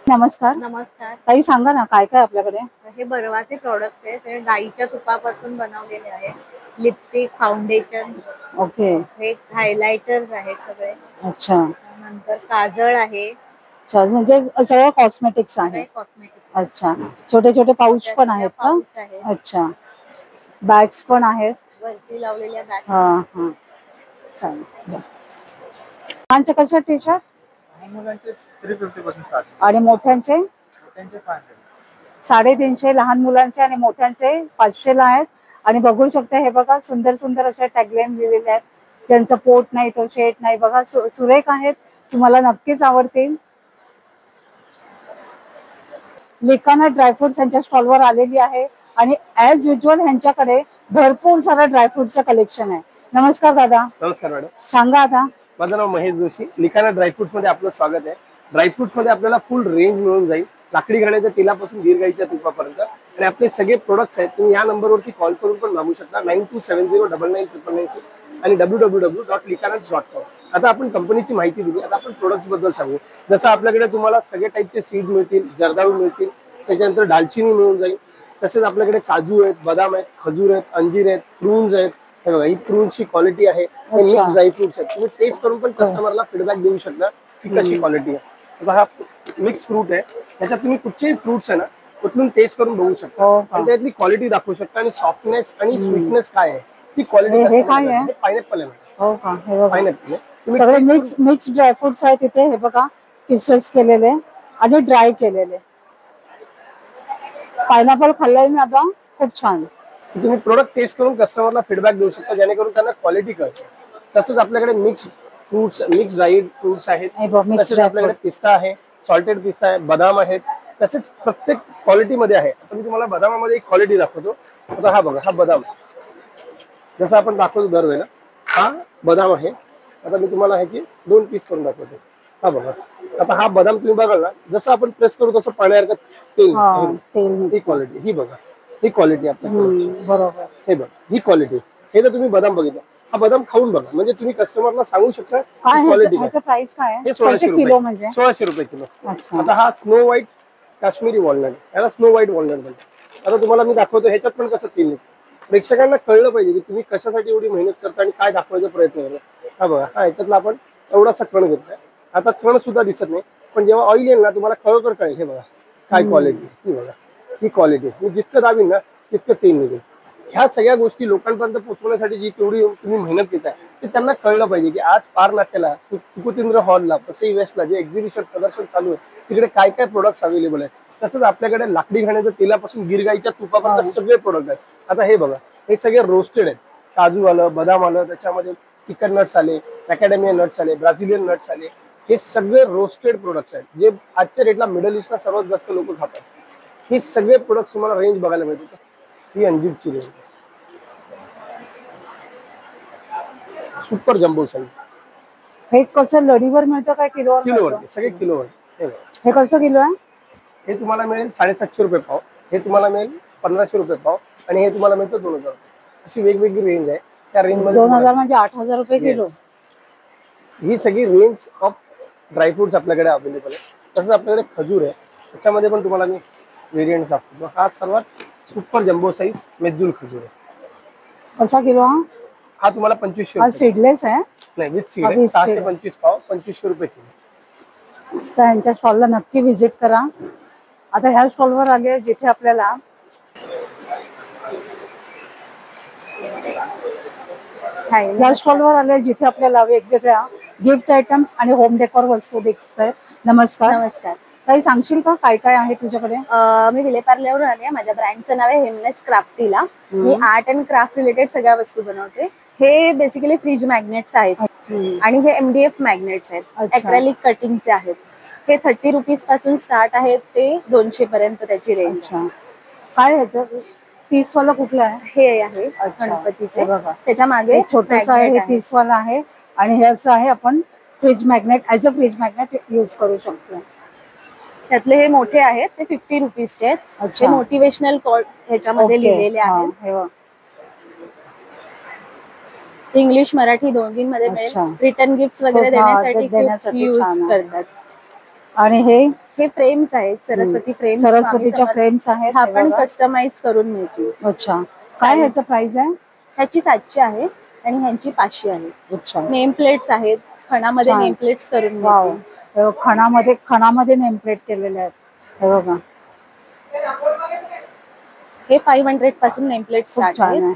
नमस्कार. नमस्कार ताई सांगा ना काय काय आपल्याकडे? हे बर्वाचे प्रोडक्ट आहे, ते गाईच्या तुपापासून बनवलेले आहे. Lipstick, foundation. ओके. हे हायलायटर्स आहेत सगळे. अच्छा. नंतर काजळ आहे. म्हणजे सगळं कॉस्मेटिक्स आहे. अच्छा, छोटे छोटे पाऊच पण आहेत का? अच्छा, बॅग्स पण आहेत, वरती लावलेल्या बॅग. हा, चालेल. लहानचे कसे टी शर्ट? 350 पासून स्टार्ट आणि मोठ्यांचे? 350. लहान मुलांचे आणि मोठ्यांचे 500 ला आहेत. आणि बघू शकता हे बघा सुंदर सुंदर अशा टॅगलाईन लिहिलेल्या आहेत. ज्यांचं पोट नाही तो शेट नाही, बघा सुरेख आहेत, तुम्हाला नक्कीच आवडतील. लिकाना ड्रायफ्रुट्स यांच्या स्टॉलवर आलेली आहे आणि ऍज युजल ह्यांच्याकडे भरपूर सारा ड्रायफ्रुटचं कलेक्शन आहे. नमस्कार दादा. नमस्कार मॅडम. सांगा आता. माझं नाव महेश जोशी. लिकाना ड्रायफ्रुट्स मध्ये आपलं स्वागत आहे. ड्रायफ्रुट्स मध्ये आपल्याला फुल रेंज मिळून जाईल. लाकडी घाण्याच्या तेलापासून गिर गाईच्या तुपापर्यंत. आणि आपले सगळे प्रोडक्ट्स आहेत तुम्ही या नंबरवरती कॉल करून पण मागू शकता 9270999999 आणि www.licannuts.com. आता आपण कंपनीची माहिती दिली, आता आपण प्रोडक्ट्स बद्दल सांगू. जसं आपल्याकडे तुम्हाला सगळे टाईपचे सीड्स मिळतील, जर्दाळू मिळतील, त्याच्यानंतर दालचिनी मिळून जाईल. तसेच आपल्याकडे काजू आहेत, बदाम आहेत, खजूर आहेत, अंजीर आहेत, प्रून्स आहेत. हे बघा ही प्रून्सची क्वालिटी आहे. मिक्स ड्रायफ्रुट्स आहेत, तुम्ही टेस्ट करून पण कस्टमरला फीडबॅक देऊ शकता की कशी क्वालिटी आहे. आता हा मिक्स फ्रूट आहे, त्याच्यात तुम्ही कुठचेही फ्रुट्स आहे ना उचलून टेस्ट करून बघू शकता आणि त्यातली क्वालिटी दाखवू शकता आणि सॉफ्टनेस आणि स्वीटनेस काय आहे ती क्वालिटी. हे काय आहे? पायनॅपल आहे. हो का? हे बघा पायनॅपल सगळे मिक्स ड्रायफ्रुट्स आहेत इथे. हे बघा पिसेस केलेले आणि ड्राय केलेले. पायनॅपल खाल्लाय मी आता, खूप छान. तुम्ही प्रोडक्ट टेस्ट करून कस्टमरला फीडबॅक देऊ शकता जेणेकरून त्यांना क्वालिटी कळते. तसंच आपल्याकडे mix fruits, mix dried fruits आहेत. तसेच आपल्याकडे पिस्ता आहे, सॉल्टेड पिस्ता आहे, बदाम आहेत. तसेच प्रत्येक क्वालिटीमध्ये आहे. आता मी तुम्हाला बदामामध्ये एक क्वालिटी दाखवतो. आता हा बघा, हा बदाम जसं आपण दाखवतो दरवेळेला, हा बदाम आहे. आता मी तुम्हाला ह्याची 2 पीस करून दाखवतो. हा बघा, आता हा बदाम तुम्ही बघाल ना, जसं आपण प्रेस करू तसं पाण्यासारखं तेल. ही क्वालिटी, ही बघा, ही क्वालिटी आपल्याकडे बरोबर. हे बघा ही क्वालिटी. हे तर तुम्ही बदाम बघितला, हा बदाम खाऊन बघा म्हणजे तुम्ही कस्टमरला सांगू शकता क्वालिटी. प्राइस काय आहे? हे 1600 किलो म्हणजे 1600 रुपये किलो. आता हा स्नो व्हाईट काश्मीरी वॉलनट, याला स्नो व्हाईट वॉलनट म्हणतात. आता तुम्हाला मी दाखवतो ह्याच्यात पण कसं तेल निघतं. प्रेक्षकांना कळलं पाहिजे की तुम्ही कशासाठी एवढी मेहनत करता आणि काय दाखवायचा प्रयत्न करता. हा बघा, हा ह्याच्यातला आपण एवढासा कण घेतलाय. आता कण सुद्धा दिसत नाही, पण जेव्हा ऑइल येईल ना तुम्हाला खरोखर कळेल. हे बघा काय क्वालिटी, ही बघा ही क्वालिटी. मी जितकं दाबीन ना तितकं तेल निघेल. ह्या सगळ्या गोष्टी लोकांपर्यंत पोहोचवण्यासाठी जी तेवढी तुम्ही मेहनत घेताय ते त्यांना कळलं पाहिजे की आज पार नाक्याला सुकुतेंद्र हॉलला वसई वेस्टला जे एक्झिबिशन प्रदर्शन चालू आहे तिकडे काय काय प्रोडक्ट्स अवेलेबल आहेत. तसंच आपल्याकडे लाकडी घाण्याच्या तेलापासून गिरगाईच्या तुपापर्यंत सगळे प्रोडक्ट आहेत. आता हे बघा, हे सगळे रोस्टेड आहेत. काजू आलं, बदाम आलं, त्याच्यामध्ये चिकन नट्स आले, मॅकॅडेमिया नट्स आले, ब्राझिलियन नट्स आले. हे सगळे रोस्टेड प्रोडक्ट्स आहेत जे आजच्या रेटला मिडल ईस्टला सर्वात जास्त लोक खातात. हे सगळे प्रोडक्ट्स तुम्हाला रेंज बघायला मिळतात. ही अंजीरची रेंज सुपर जम्बो साईज. हे कसं लडीवर मिळतं काय किलोवर? किलोवर, सगळे किलोवर. हे कसं किलो आहे? हे तुम्हाला मिळेल 750 रुपये पाव, हे तुम्हाला मिळेल 1500 रुपये पाव आणि हे तुम्हाला मिळतं 2000 रुपये. अशी वेगवेगळी रेंज आहे. त्या रेंज मध्ये 2000 म्हणजे 8000 रुपये किलो. ही सगळी रेंज ऑफ ड्रायफ्रुट्स आपल्याकडे अवेलेबल आहे. तसंच आपल्याकडे खजूर आहे, त्याच्यामध्ये पण तुम्हाला मी व्हेरियंट दाखवतो. हा सर्वात सुपर जम्बो साईज मेजूल खजूर आहे. कसा किलो हा? हा तुम्हाला 2500 हा सीडलेस आहे? नाही, विथ सीड आहे. 625 पाव 2500 रुपये किलो. तर यांच्या स्टॉलला नक्की व्हिजिट करा. आता ह्या स्टॉलवर आले जिथे आपल्याला या स्टॉलवर आले जिथे आपल्याला वेगवेगळ्या गिफ्ट आयटम्स आणि होम डेकोर वस्तू दिसत आहेत. नमस्कार. नमस्कार. काही सांगशील का काय काय आहे तुझ्याकडे? मी विलेपार्ल्यावरून आले. माझ्या ब्रँडचं नाव आहे हेमनेस क्राफ्टीला. मी आर्ट अँड क्राफ्ट रिलेटेड सगळ्या वस्तू बनवते. हे बेसिकली फ्रीज मॅग्नेट्स आहेत आणि हे MDF मॅग्नेट्स आहेत. ऍक्रेलिक कटिंगचे आहेत. हे 30 रुपीज पासून स्टार्ट आहेत ते 200 पर्यंत त्याची रेंज. काय आहे 30 वाला कुठला आहे? हे आहे गणपतीचे. त्याच्या मागे छोटंसं आहे, हे 30 वाला आहे आणि हे असं आहे आपण fridge magnet as a fridge magnet use करू शकतो. त्यातले हे मोठे आहेत ते 50 रुपीजचे आहेत. हे मोटिवेशनल कोट ह्याच्यामध्ये लिहिलेले आहेत. इंग्लिश मराठी दोन्हीमध्ये मिळेल. रिटर्न गिफ्ट वगैरे देण्यासाठी यूज करतात. आणि हे फ्रेम्स आहेत, सरस्वती फ्रेम्स. सरस्वतीच्या फ्रेम्स आहेत. हा पण कस्टमाइज करून मिळतील. अच्छा, काय ह्याचं प्राइस आहे? ह्याची 700 आहे आणि ह्यांची 500 आहे. नेम प्लेट्स आहेत, खणामध्ये नेम प्लेट्स करून मिळतील. खणामध्ये नेम प्लेट केलेले आहेत. हे बघा, हे 500 पासून नेम प्लेट स्टार्ट आहेत.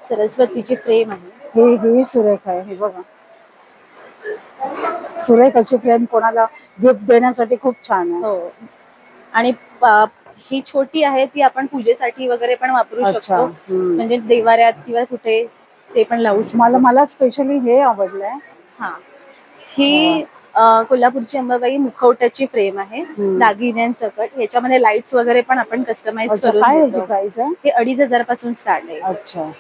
सरस्वतीची फ्रेम आहे. ही सुरेख आहे. हे बघा, सुरेख अशी फ्रेम कोणाला गिफ्ट देण्यासाठी खूप छान आहे. हो, आणि ही छोटी आहे ती आपण पूजेसाठी वगैरे पण वापरू शकतो. म्हणजे देवाऱ्यात किंवा कुठे ते पण लावू शकतो. मला स्पेशली हे आवडलंय. हा, ही कोल्हापूरची अंबाबाई मुखवट्याची फ्रेम आहे, दागिन्यांसकट. ह्याच्यामध्ये लाईट्स वगैरे पण आपण कस्टमाइज करून. काय ह्याची प्राइस आहे? हे 2500 पासून स्टार्ट आहे. अच्छा,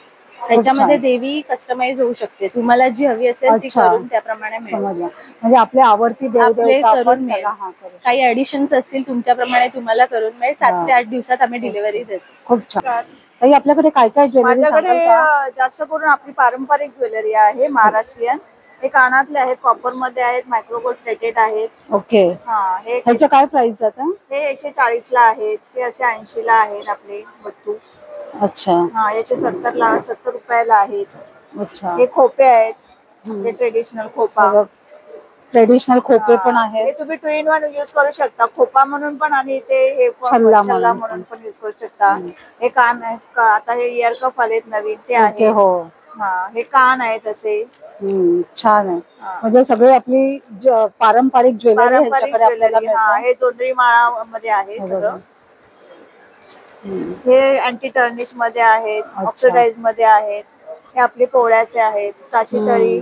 त्याच्यामध्ये देवी कस्टमाइज होऊ शकते, तुम्हाला जी हवी असेल ती अच्छा. करून त्याप्रमाणे मिळेल. समजलं. म्हणजे आपली आवडती आपले देवदेवता आपण करून मिळेल. त्याला हा करू. काही ऍडिशन्स असतील तुमच्याप्रमाणे तुम्हाला करून मिळेल. 7 ते 8 दिवसात आम्ही डिलिव्हरी देतो. खूप छान. ताई आपल्याकडे काय काय ज्वेलरी सांगाल माझ्याकडे का? जास्त करून आपली पारंपरिक ज्वेलरी आहे महाराष्ट्रीयन. हे कानातले आहेत, कॉपर मध्ये आहेत, मायक्रोगोल्ड प्लेटेड आहेत. ओके. हे ह्याचं काय प्राइस जातं? हे 140 ला आहेत, हे असे 80 ला आहेत आपले वस्तू. अच्छा. याचे 70 रुपयाला आहेत. अच्छा. हे खोपे आहेत, हे ट्रेडिशनल खोपा. ट्रेडिशनल खोपे पण आहेत. हे तुम्ही 2 in 1 यूज करू शकता, खोपा म्हणून पण आणि हे छल्ला म्हणून पण यूज करू शकता. हे कान आहेत, आता हे इयर कप आलेत नवीन ते ओके. आहे. हो. हे कान आहेत असे. छान आहे. म्हणजे सगळे आपली पारंपरिक ज्वेलरी ह्याच्याकडे आपल्याला मिळते. हे जोंधळी माळा मध्ये आहे सगळं. हे अँटी टर्निश मध्ये आहेत, ऑक्सिडाइज मध्ये आहेत. हे आपले पोळ्याचे आहेत, काशी तळी.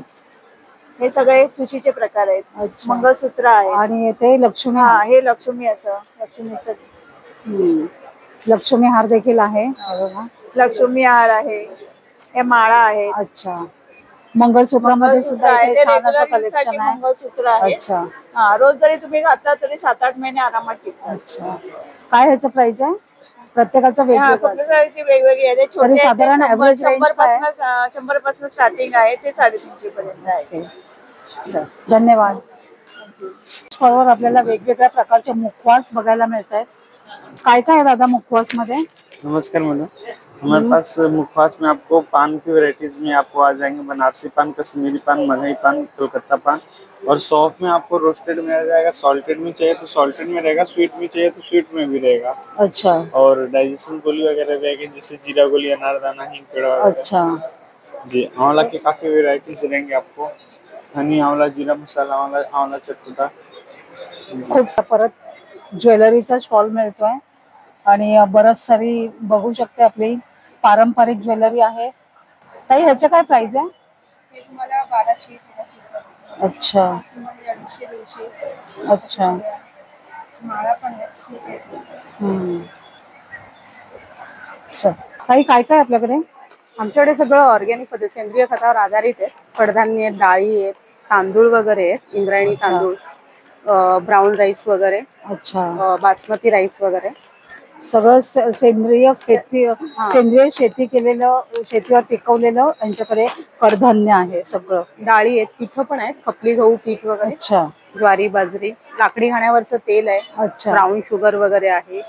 हे सगळे तुशीचे प्रकार आहेत. मंगळसूत्र आहे आणि ते लक्ष्मी. हे लक्ष्मी असं लक्ष्मीचं. लक्ष्मी हार देखील आहे. लक्ष्मी हार आहे. हे माळा आहे. अच्छा. मंगळसूत्रामध्ये सुद्धा इथे छान असं कलेक्शन आहे. मंगळसूत्र आहे. अच्छा. रोज जरी तुम्ही घातला तरी 7-8 महिने आरामात टिकतात. अच्छा. काय ह्याचं प्राइस आहे? प्रत्येकाचं वेगवेगळं वेगवेगळी आहे. तरी साधारण ऍव्हरेज रेंज काय? 100 पासून स्टार्टिंग आहे ते 350 पर्यंत आहे. धन्यवाद. स्टॉलवर आपल्याला वेगवेगळ्या प्रकारचे मुखवास बघायला मिळत आहेत. काय काय आहे दादा मुखवास मध्ये? नमस्कार मैडम, हमारे पास मुखवास में आपको पान की वैरायटीज में आपको आ जाएंगे बनारसी पान, कश्मीरी पान, मलई पान, कोलकाता पान और सॉफ्ट में आपको रोस्टेड में आ जाएगा। सॉल्टेड में चाहिए तो सॉल्टेड में रहेगा, स्वीट में चाहिए तो स्वीट में भी रहेगा। अच्छा। और डाइजेशन गोली वगैरह रहेगी जैसे जीरा गोली, अनारदाना, हिंग, पेड़ा वगैरह। अच्छा जी, आंवला की काफी वेराइटीज रहेंगे आपको, हनी आंवला, जीरा मसाला आंवला, आंवला चटपटा। खूप परत ज्वेलरीचा स्टॉल मिळतोय आणि बरच सारी बघू शकते आपली पारंपरिक ज्वेलरी आहे. ताई ह्याचं काय प्राइस आहे? हे तुम्हाला 1200-1300. अच्छा. 250-200. अच्छा. माळा पण आहे. अच्छा. ताई काय काय आपल्याकडे? आमच्याकडे सगळं ऑर्गॅनिक पद्धत सेंद्रिय खतावर आधारित आहे. कडधान्य आहेत, डाळी आहेत, तांदूळ वगैरे आहेत, इंद्रायणी तांदूळ, ब्राऊन राईस वगैरे. अच्छा. बासमती राईस वगैरे सगळं सेंद्रिय शेती केलेलं, शेतीवर पिकवलेलं यांच्याकडे कडधान्य आहे सगळं. डाळी आहेत, पीठ पण आहेत, खपली गहू पीठ वगैरे. अच्छा. ज्वारी, बाजरी, लाकडी घाण्यावरचं तेल आहे. अच्छा. ब्राऊन शुगर वगैरे आहे.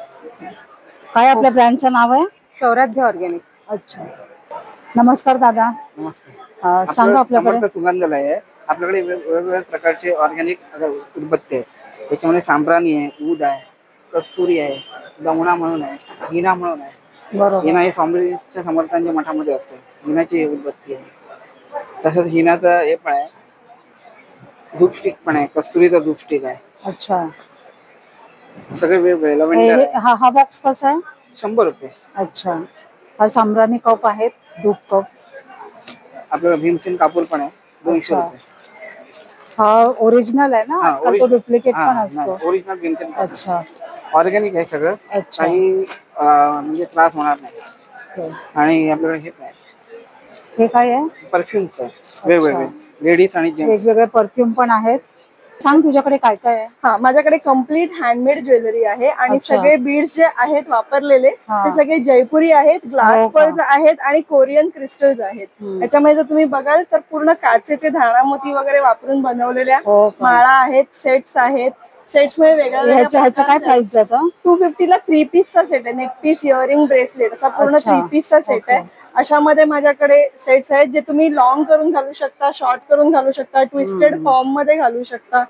काय आपल्या ब्रँडचं नाव आहे? शौराध्य ऑर्गॅनिक. अच्छा. नमस्कार दादा. नमस्कार. सांगा आपल्याकडे. सुगंधालय आहे. आपल्याकडे वेगवेगळ्या प्रकारचे ऑर्गॅनिक उदबत्ती आहेत. त्याच्यामध्ये सांब्राणी आहे, ऊद आहे, कस्तुरी आहे, दमणा म्हणून आहे, हिना म्हणून आहे. बरोबर. हिना हे स्वामीच्या समर्थांच्या मठामध्ये असते. हिनाची उदबत्ती आहे. तसंच हिनाचं हे पण आहे, धूपस्टिक पण आहे, कस्तुरीचा धूपस्टिक आहे. अच्छा. सगळे वेगवेगळे. हा बॉक्स कसा आहे? 100 रुपये. अच्छा. हा सांब्राणी कप आहेत, धूप कप. आपल्याला भीमसेन कापूर पण आहे, 200 रुपये. हा ओरिजिनल आहे ना? आजकाल तो डुप्लिकेट पण असतो. ओरिजिनल भीमसेन. अच्छा. ऑर्गॅनिक आहे सगळं. अच्छा. काही म्हणजे त्रास होणार नाही. आणि आपल्याकडे हे काय, हे काय आहे? परफ्युम्स आहे वेगवेगळे, लेडीज आणि जेंट्स. वेगवेगळे परफ्यूम पण आहेत. सांग तुझ्याकडे काय काय आहे? माझ्याकडे कम्प्लीट हँडमेड ज्वेलरी आहे आणि सगळे बीड्स जे आहेत वापरलेले ते सगळे जयपुरी आहेत, ग्लास पर्ल्स आहेत आणि कोरियन क्रिस्टल्स आहेत. त्याच्यामध्ये जर तुम्ही बघाल तर पूर्ण काचेचे धाणामोती वगैरे वापरून बनवलेल्या माळा आहेत, सेट्स आहेत. सेट्स मध्ये वेगळ्या काय प्राइस जातं? 250 ला 3 पीसचा सेट आहे. नेक पीस, इयरिंग, ब्रेसलेट असा पूर्ण 3 पीसचा सेट आहे. अशामध्ये माझ्याकडे सेट्स आहेत जे तुम्ही लॉंग करून घालू शकता, शॉर्ट करून घालू शकता, ट्विस्टेड फॉर्म मध्ये घालू शकता.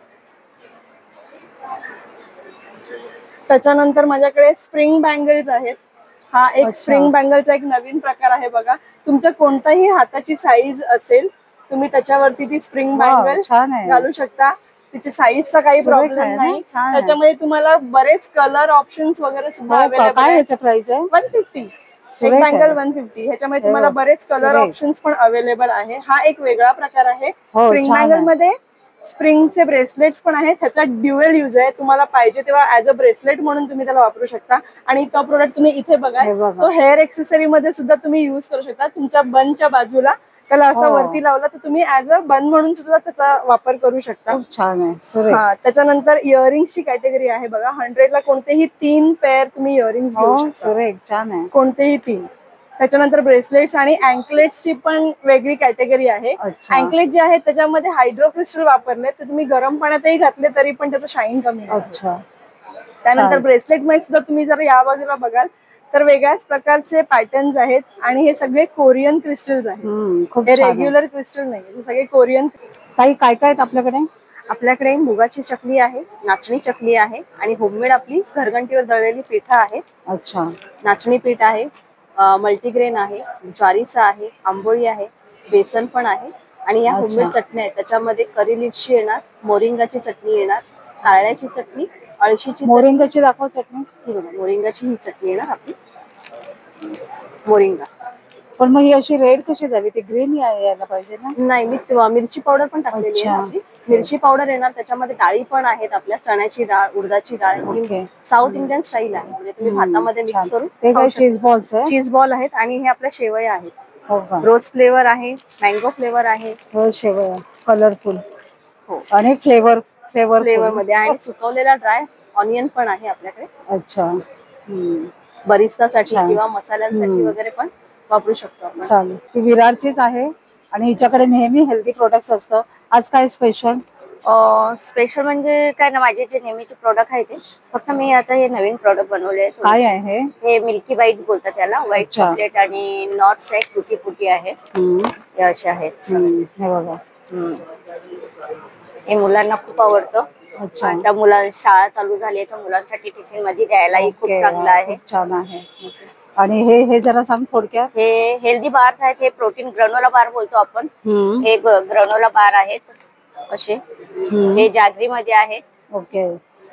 त्याच्यानंतर माझ्याकडे स्प्रिंग बँगल्स आहेत. हा एक स्प्रिंग बँगलचा एक नवीन प्रकार आहे बघा. तुमच्या कोणताही हाताची साईज असेल तुम्ही त्याच्यावरती ती स्प्रिंग बँगल घालू शकता. तिची साईजचा काही प्रॉब्लेम नाही. त्याच्यामध्ये तुम्हाला बरेच कलर ऑप्शन्स वगैरे सुद्धा अवेलेबल आहेत. प्राइस आहे 150. एक बँगल 150. ह्याच्यामध्ये तुम्हाला बरेच कलर ऑप्शन्स पण अवेलेबल आहे. हा एक वेगळा प्रकार आहे. स्प्रिंग बँगल मध्ये स्प्रिंगचे ब्रेसलेट्स पण आहेत. ह्याचा ड्युअल यूज आहे, तुम्हाला पाहिजे तेव्हा ऍज अ ब्रेसलेट म्हणून तुम्ही त्याला वापरू शकता. आणि तो प्रोडक्ट तुम्ही इथे बघा, तो हेअर एक्सेसरी मध्ये सुद्धा तुम्ही युज करू शकता. तुमच्या बनच्या बाजूला त्याला असं वरती लावलं तर तुम्ही ऍज अ बन म्हणून सुद्धा त्याचा वापर करू शकता. छान आहे. हा, त्याच्यानंतर इयरिंग्सची कॅटेगरी आहे बघा. 100 ला कोणतेही 3 पेअर तुम्ही इयरिंग्स घेऊ शकता. छान आहे. कोणतेही 3. त्याच्यानंतर ब्रेसलेट्स आणि अँकलेट्सची पण वेगळी कॅटेगरी आहे. अँकलेट जे आहेत त्याच्यामध्ये हायड्रो क्रिस्टल वापरले, तर तुम्ही गरम पाण्यातही घातले तरी पण त्याचं शाईन कमी आहे. त्यानंतर ब्रेसलेट मध्ये सुद्धा तुम्ही जर या बाजूला बघाल तर वेगळ्याच प्रकारचे पॅटर्न्स आहेत आणि हे सगळे कोरियन क्रिस्टल्स आहेत. हे रेग्युलर क्रिस्टल नाही, हे सगळे कोरियन. काही काय काय आहेत आपल्याकडे? आपल्याकडे मुगाची चकली आहे, नाचणी चकली आहे आणि होममेड आपली घरघंटीवर दळलेली पिठं आहे. अच्छा. नाचणी पीठ आहे, मल्टीग्रेन आहे, ज्वारीचा आहे, आंबोळी आहे, बेसन पण आहे. आणि या होममेड चटण्या आहेत, त्याच्यामध्ये करी लिव्सची येणार, मोरिंगाची चटणी येणार, कारळ्याची चटणी, अळशीची. मोरिंगाची दाखव चटणी. ही बघा, मोरिंगाची ही चटणी येणार आपली. मोरिंगा. पण मग ही अशी रेड कशी झाली? ती ग्रीन यायला पाहिजे ना? नाही, मी मिरची पावडर पण टाकलेली आहे आपली. मिरची पावडर येणार, त्याच्यामध्ये डाळी पण आहेत आपल्या, चण्याची डाळ, उडदाची डाळ. साऊथ इंडियन स्टाईल आहे, म्हणजे तुम्ही भातामध्ये मिक्स करून. ते काय चीज बॉल्स आहे? चीज बॉल आहेत आणि हे आपल्या शेवया आहेत. रोज फ्लेवर आहे, मँगो फ्लेवर आहे. शेवया कलरफुल. आणि फ्लेवर मध्ये आणि सुकवलेला ड्राय ऑनियन पण आहे आपल्याकडे. अच्छा. बरिस्तासाठी किंवा मसाल्यांसाठी वगैरे पण वापरू शकतो आपण. चालेल. ही विरारचीच आहे आणि हिच्याकडे नेहमी हेल्दी प्रोडक्ट्स असतं. आज काय स्पेशल? स्पेशल म्हणजे काय ना, माझे जे नेहमीचे प्रोडक्ट आहे ते फक्त मी आता हे नवीन प्रोडक्ट बनवले आहेत. काय आहे हे? मिल्की बाईट बोलतात त्याला. व्हाईट चॉकलेट आणि नॉट सेट टुटी फुटी आहे. हे असे आहेत. हे बघा, हे मुलांना खूप आवडतं. आता मुलांना शाळा चालू झाली आहे तर मुलांसाठी टिफिन मध्ये द्यायलाही खूप चांगलं आहे. छान आहे. आणि हे जरा सांग थोडक्यात. हे हेल्दी बार आहेत. हे प्रोटीन ग्रॅनोला बार बोलतो आपण. हे ग्रॅनोला बार आहेत असे. हे जागरी मध्ये आहेत. ओके.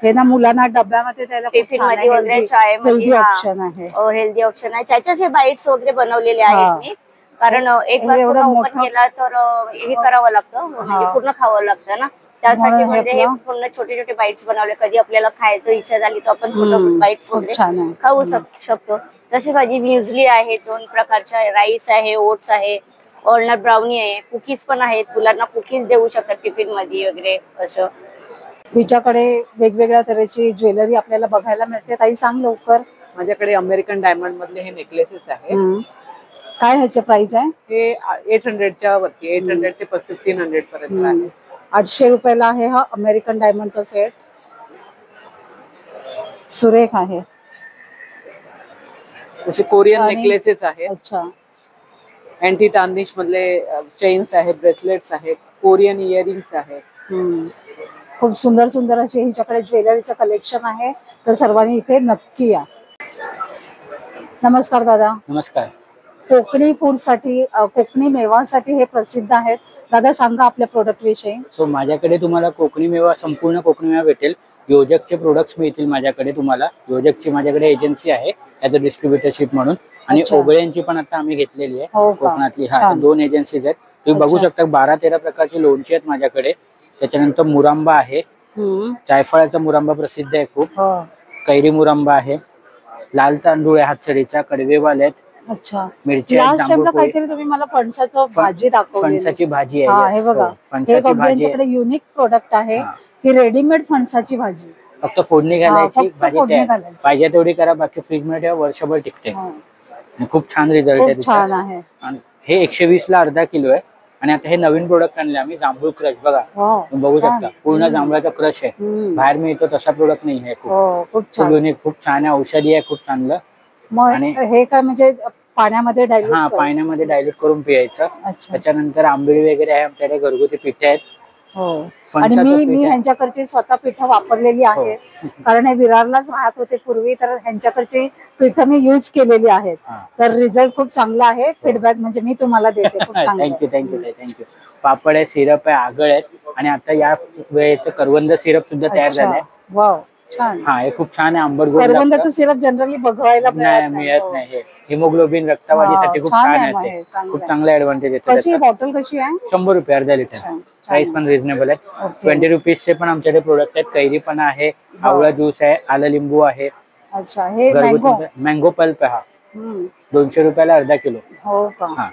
हे ना मुलांना डब्यामध्ये द्यायला टिफिन मध्ये वगैरे, शाळेमध्ये ऑप्शन आहे. हेल्दी ऑप्शन आहे. त्याच्याच हे बाईट्स वगैरे बनवलेले आहेत मी. कारण एक बार पूर्ण ओपन केला तर हे करावं लागतं, म्हणजे पूर्ण खावं लागतं ना. त्यासाठी म्हणजे हे पूर्ण छोटे छोटे बाईट्स बनवले. कधी आपल्याला खायचं इच्छा झाली तर आपण छोटे बाईट्स वगैरे खाऊ शकतो. तशी माझी म्युझली आहे, 2 प्रकारच्या. राईस आहे, ओट्स आहे, वॉलनट ब्राउनी आहे, कुकीज पण आहेत. मुलांना कुकीज देऊ शकतात टिफिन मध्ये वगैरे असं. हिच्याकडे वेगवेगळ्या तऱ्हेची ज्वेलरी आपल्याला बघायला मिळते. ताई सांग लवकर. माझ्याकडे अमेरिकन डायमंड मधले हे नेकलेसेस आहेत. काय ह्याचे प्राइस आहे? हे 800च्या वरती, 800 ते 1500 पर्यंत आहे. 800 रुपयाला आहे हा अमेरिकन डायमंडचा सेट. सुरेख आहे. जसे कोरियन नेकलेसेस आहेत. अच्छा. अँटी टार्निश मधले चेन्स आहेत, ब्रेसलेट्स आहेत, कोरियन इयरिंग्स आहेत. खूप सुंदर सुंदर असे हिच्याकडे ज्वेलरीचं कलेक्शन आहे, तर सर्वांनी इथे नक्की या. नमस्कार दादा. नमस्कार. कोकणी फूड साठी, कोकणी मेवासाठी हे प्रसिद्ध आहेत. दादा सांगा आपल्या प्रोडक्ट विषयी. सो माझ्याकडे तुम्हाला कोकणी मेवा, संपूर्ण कोकणी मेवा भेटेल. योजकचे प्रोडक्ट्स मिळतील माझ्याकडे तुम्हाला. योजकची माझ्याकडे एजन्सी आहे ऍज अ डिस्ट्रीब्युटरशिप म्हणून. आणि ओबळ्यांची पण आता आम्ही घेतलेली आहे कोकणातली. हा, 2 एजन्सीज आहेत. तुम्ही बघू शकता 12-13 प्रकारची लोणची आहेत माझ्याकडे. त्याच्यानंतर मुरांबा आहे, जायफळाचा मुरांबा प्रसिद्ध आहे खूप. कैरी मुरांबा आहे, लाल तांदूळ आहे हातसडीचा, कडवेवाल आहेत. अच्छा. मिरची, काहीतरी तुम्ही मला फणसाचं भाजी दाखवली. फणसाची भाजी आहे. हे बघा, हे युनिक प्रोडक्ट आहे की रेडीमेड फणसाची भाजी. फक्त फोडणी घालायची, भाजी पाहिजे तेवढी करा, बाकी फ्रीज मध्ये ठेवा, वर्षभर टिकते. खूप छान रिझल्ट आहे. छान आहे. हे 120 ला अर्धा किलो आहे. आणि आता हे नवीन प्रोडक्ट आणले आम्ही, जांभूळ क्रश. बघा, तुम्ही बघू शकता पूर्ण जांभळाचा क्रश आहे. बाहेर मिळतो तसा प्रोडक्ट नाही आहे. खूप युनिक, खूप छान आहे, औषधी आहे, खूप चांगलं. आणि हे काय म्हणजे पाण्यामध्ये डायल्यूट? हा, पाण्यामध्ये डायल्यूट करून पियायचं. त्याच्यानंतर आंबेळी वगैरे आहे आमच्याकडे, घरगुती पिठे आहेत. आणि मी ह्यांच्याकडची स्वतः पिठं वापरलेली आहेत, कारण हे विरारलाच राहत होते पूर्वी, तर ह्यांच्याकडची पिठं मी युज केलेली आहेत. तर रिझल्ट खूप चांगला आहे. फीडबॅक म्हणजे मी तुम्हाला देते. खूप चांगलं. थँक्यू. पापड आहे, सिरप आहे, आगळ आहेत. आणि आता या वेळेचं करवंद सिरप सुद्धा तयार झालंय. वाव. छान. हा हे खूप छान आहे, आंबट गोड करवंदाचं लागतं. सिरप जनरली बघायला नाही मिळत नाही. हे हिमोग्लोबिन रक्तवाढीसाठी खूप छान आहे ते. खूप चांगला ऍडव्हान्टेज येतो कशी त्याचा. बॉटल कशी आहे? 100 रुपये अर्धा लिटर. प्राइस पण रिझनेबल आहे. 20 रुपीजचे पण आमच्याकडे प्रोडक्ट आहेत. कैरीपणा आहे, आवळा ज्यूस आहे, आलं लिंबू आहे. अच्छा, हे मँगो मँगो पल्प आहे हा. 200 रुपयाला अर्धा किलो. हो का? हा,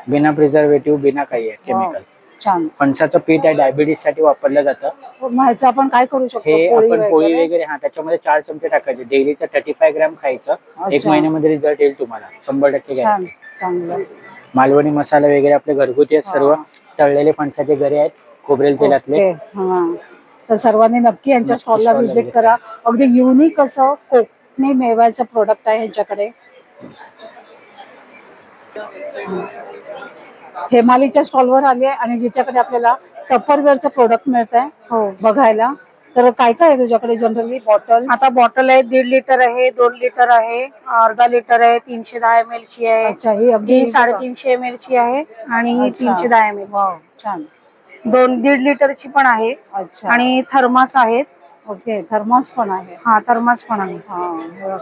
बिना प्रिझर्वेटिव्ह, बिना काही आहे केमिकल. छान. फणसाचं पीठ आहे, डायबिटीज साठी वापरलं जातं. मग ह्याचं आपण काय करू शकतो? हे आपण पोळी वगैरे, हा त्याच्यामध्ये 4 चमचे टाकायचे. डेलीचं 35 ग्रॅम खायचं. 1 महिन्यामध्ये रिझल्ट येईल तुम्हाला 100% छान. चांगलं. मालवणी मसाला वगैरे आपले घरगुती आहेत सर्व. तळलेले फणसाचे गरे आहेत, खोबरेल तेलातले. तर सर्वांनी नक्की यांच्या स्टॉलला व्हिजिट करा. अगदी युनिक असं कोकणी मेव्याचं प्रोडक्ट आहे यांच्याकडे. हेमालीच्या स्टॉलवर आली आहे आणि जिच्याकडे आपल्याला टपरवेअरचं प्रोडक्ट मिळत आहे बघायला. तर काय काय आहे तुझ्याकडे जनरली? बॉटल आता बॉटल आहे 1.5 लिटर आहे, 2 लिटर आहे, अर्धा लिटर आहे, 310 ml ची आहे. अच्छा, ही अगदी 350 ml ची आहे आणि ही 310 ml. छान. 2.5 लिटरची पण आहे. अच्छा. आणि थर्मास आहेत. ओके, थर्मास पण आहे. हा, थर्मास पण आहे. हा,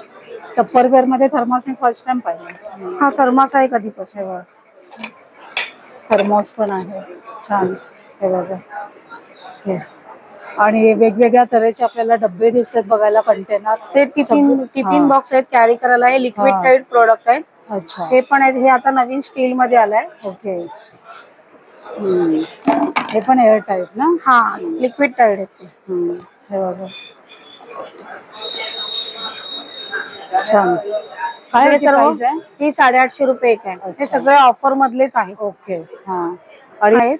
टपरवेअर मध्ये थर्मास मी फर्स्ट टाइम पाहिलं. हा, थर्मास आहे कधीपासून. थर्मोस पण आहे. छान. हे बघा. आणि वेगवेगळ्या तऱ्हेचे आपल्याला डब्बे दिसतात बघायला, कंटेनर. ते टिफिन बॉक्स आहेत कॅरी करायला. हे लिक्विड टाईड प्रोडक्ट आहेत. अच्छा. हे पण आहेत. हे आता नवीन स्टील मध्ये आलंय. ओके. हे पण एअर टाईट ना? हा, लिक्विड टाईड आहेत. हे बघा. छान. काय प्राइस आहे? ही 850 रुपये एक आहे. हे सगळे ऑफर मधलेच आहे. ओके. हा. आणि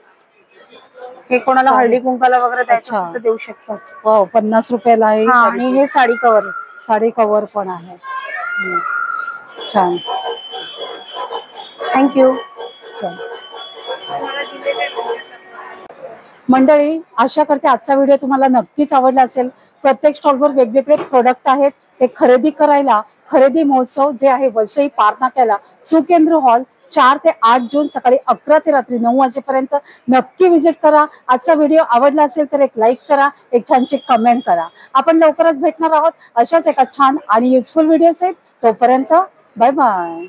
हे कोणाला हळदी कुंकाला वगैरे द्यायचं देऊ शकतो. हो, 50 रुपयाला आहे. आणि हे साडी कव्हर. साडी कव्हर पण आहे. छान. थँक्यू. मंडळी, आशा करते आजचा व्हिडिओ तुम्हाला नक्कीच आवडला असेल. प्रत्येक स्टॉलवर वेगवेगळे प्रोडक्ट आहेत. ते खरेदी करायला खरेदी महोत्सव जे आहे वसई पार नाक्याला सुकेंद्र हॉल 4 ते 8 जून सकाळी 11 ते रात्री 9 वाजेपर्यंत नक्की व्हिजिट करा. आजचा व्हिडिओ आवडला असेल तर एक लाईक करा, एक छानशी कमेंट करा. आपण लवकरच भेटणार आहोत अशाच एका छान आणि युजफुल व्हिडिओ आहेत. तोपर्यंत बाय बाय.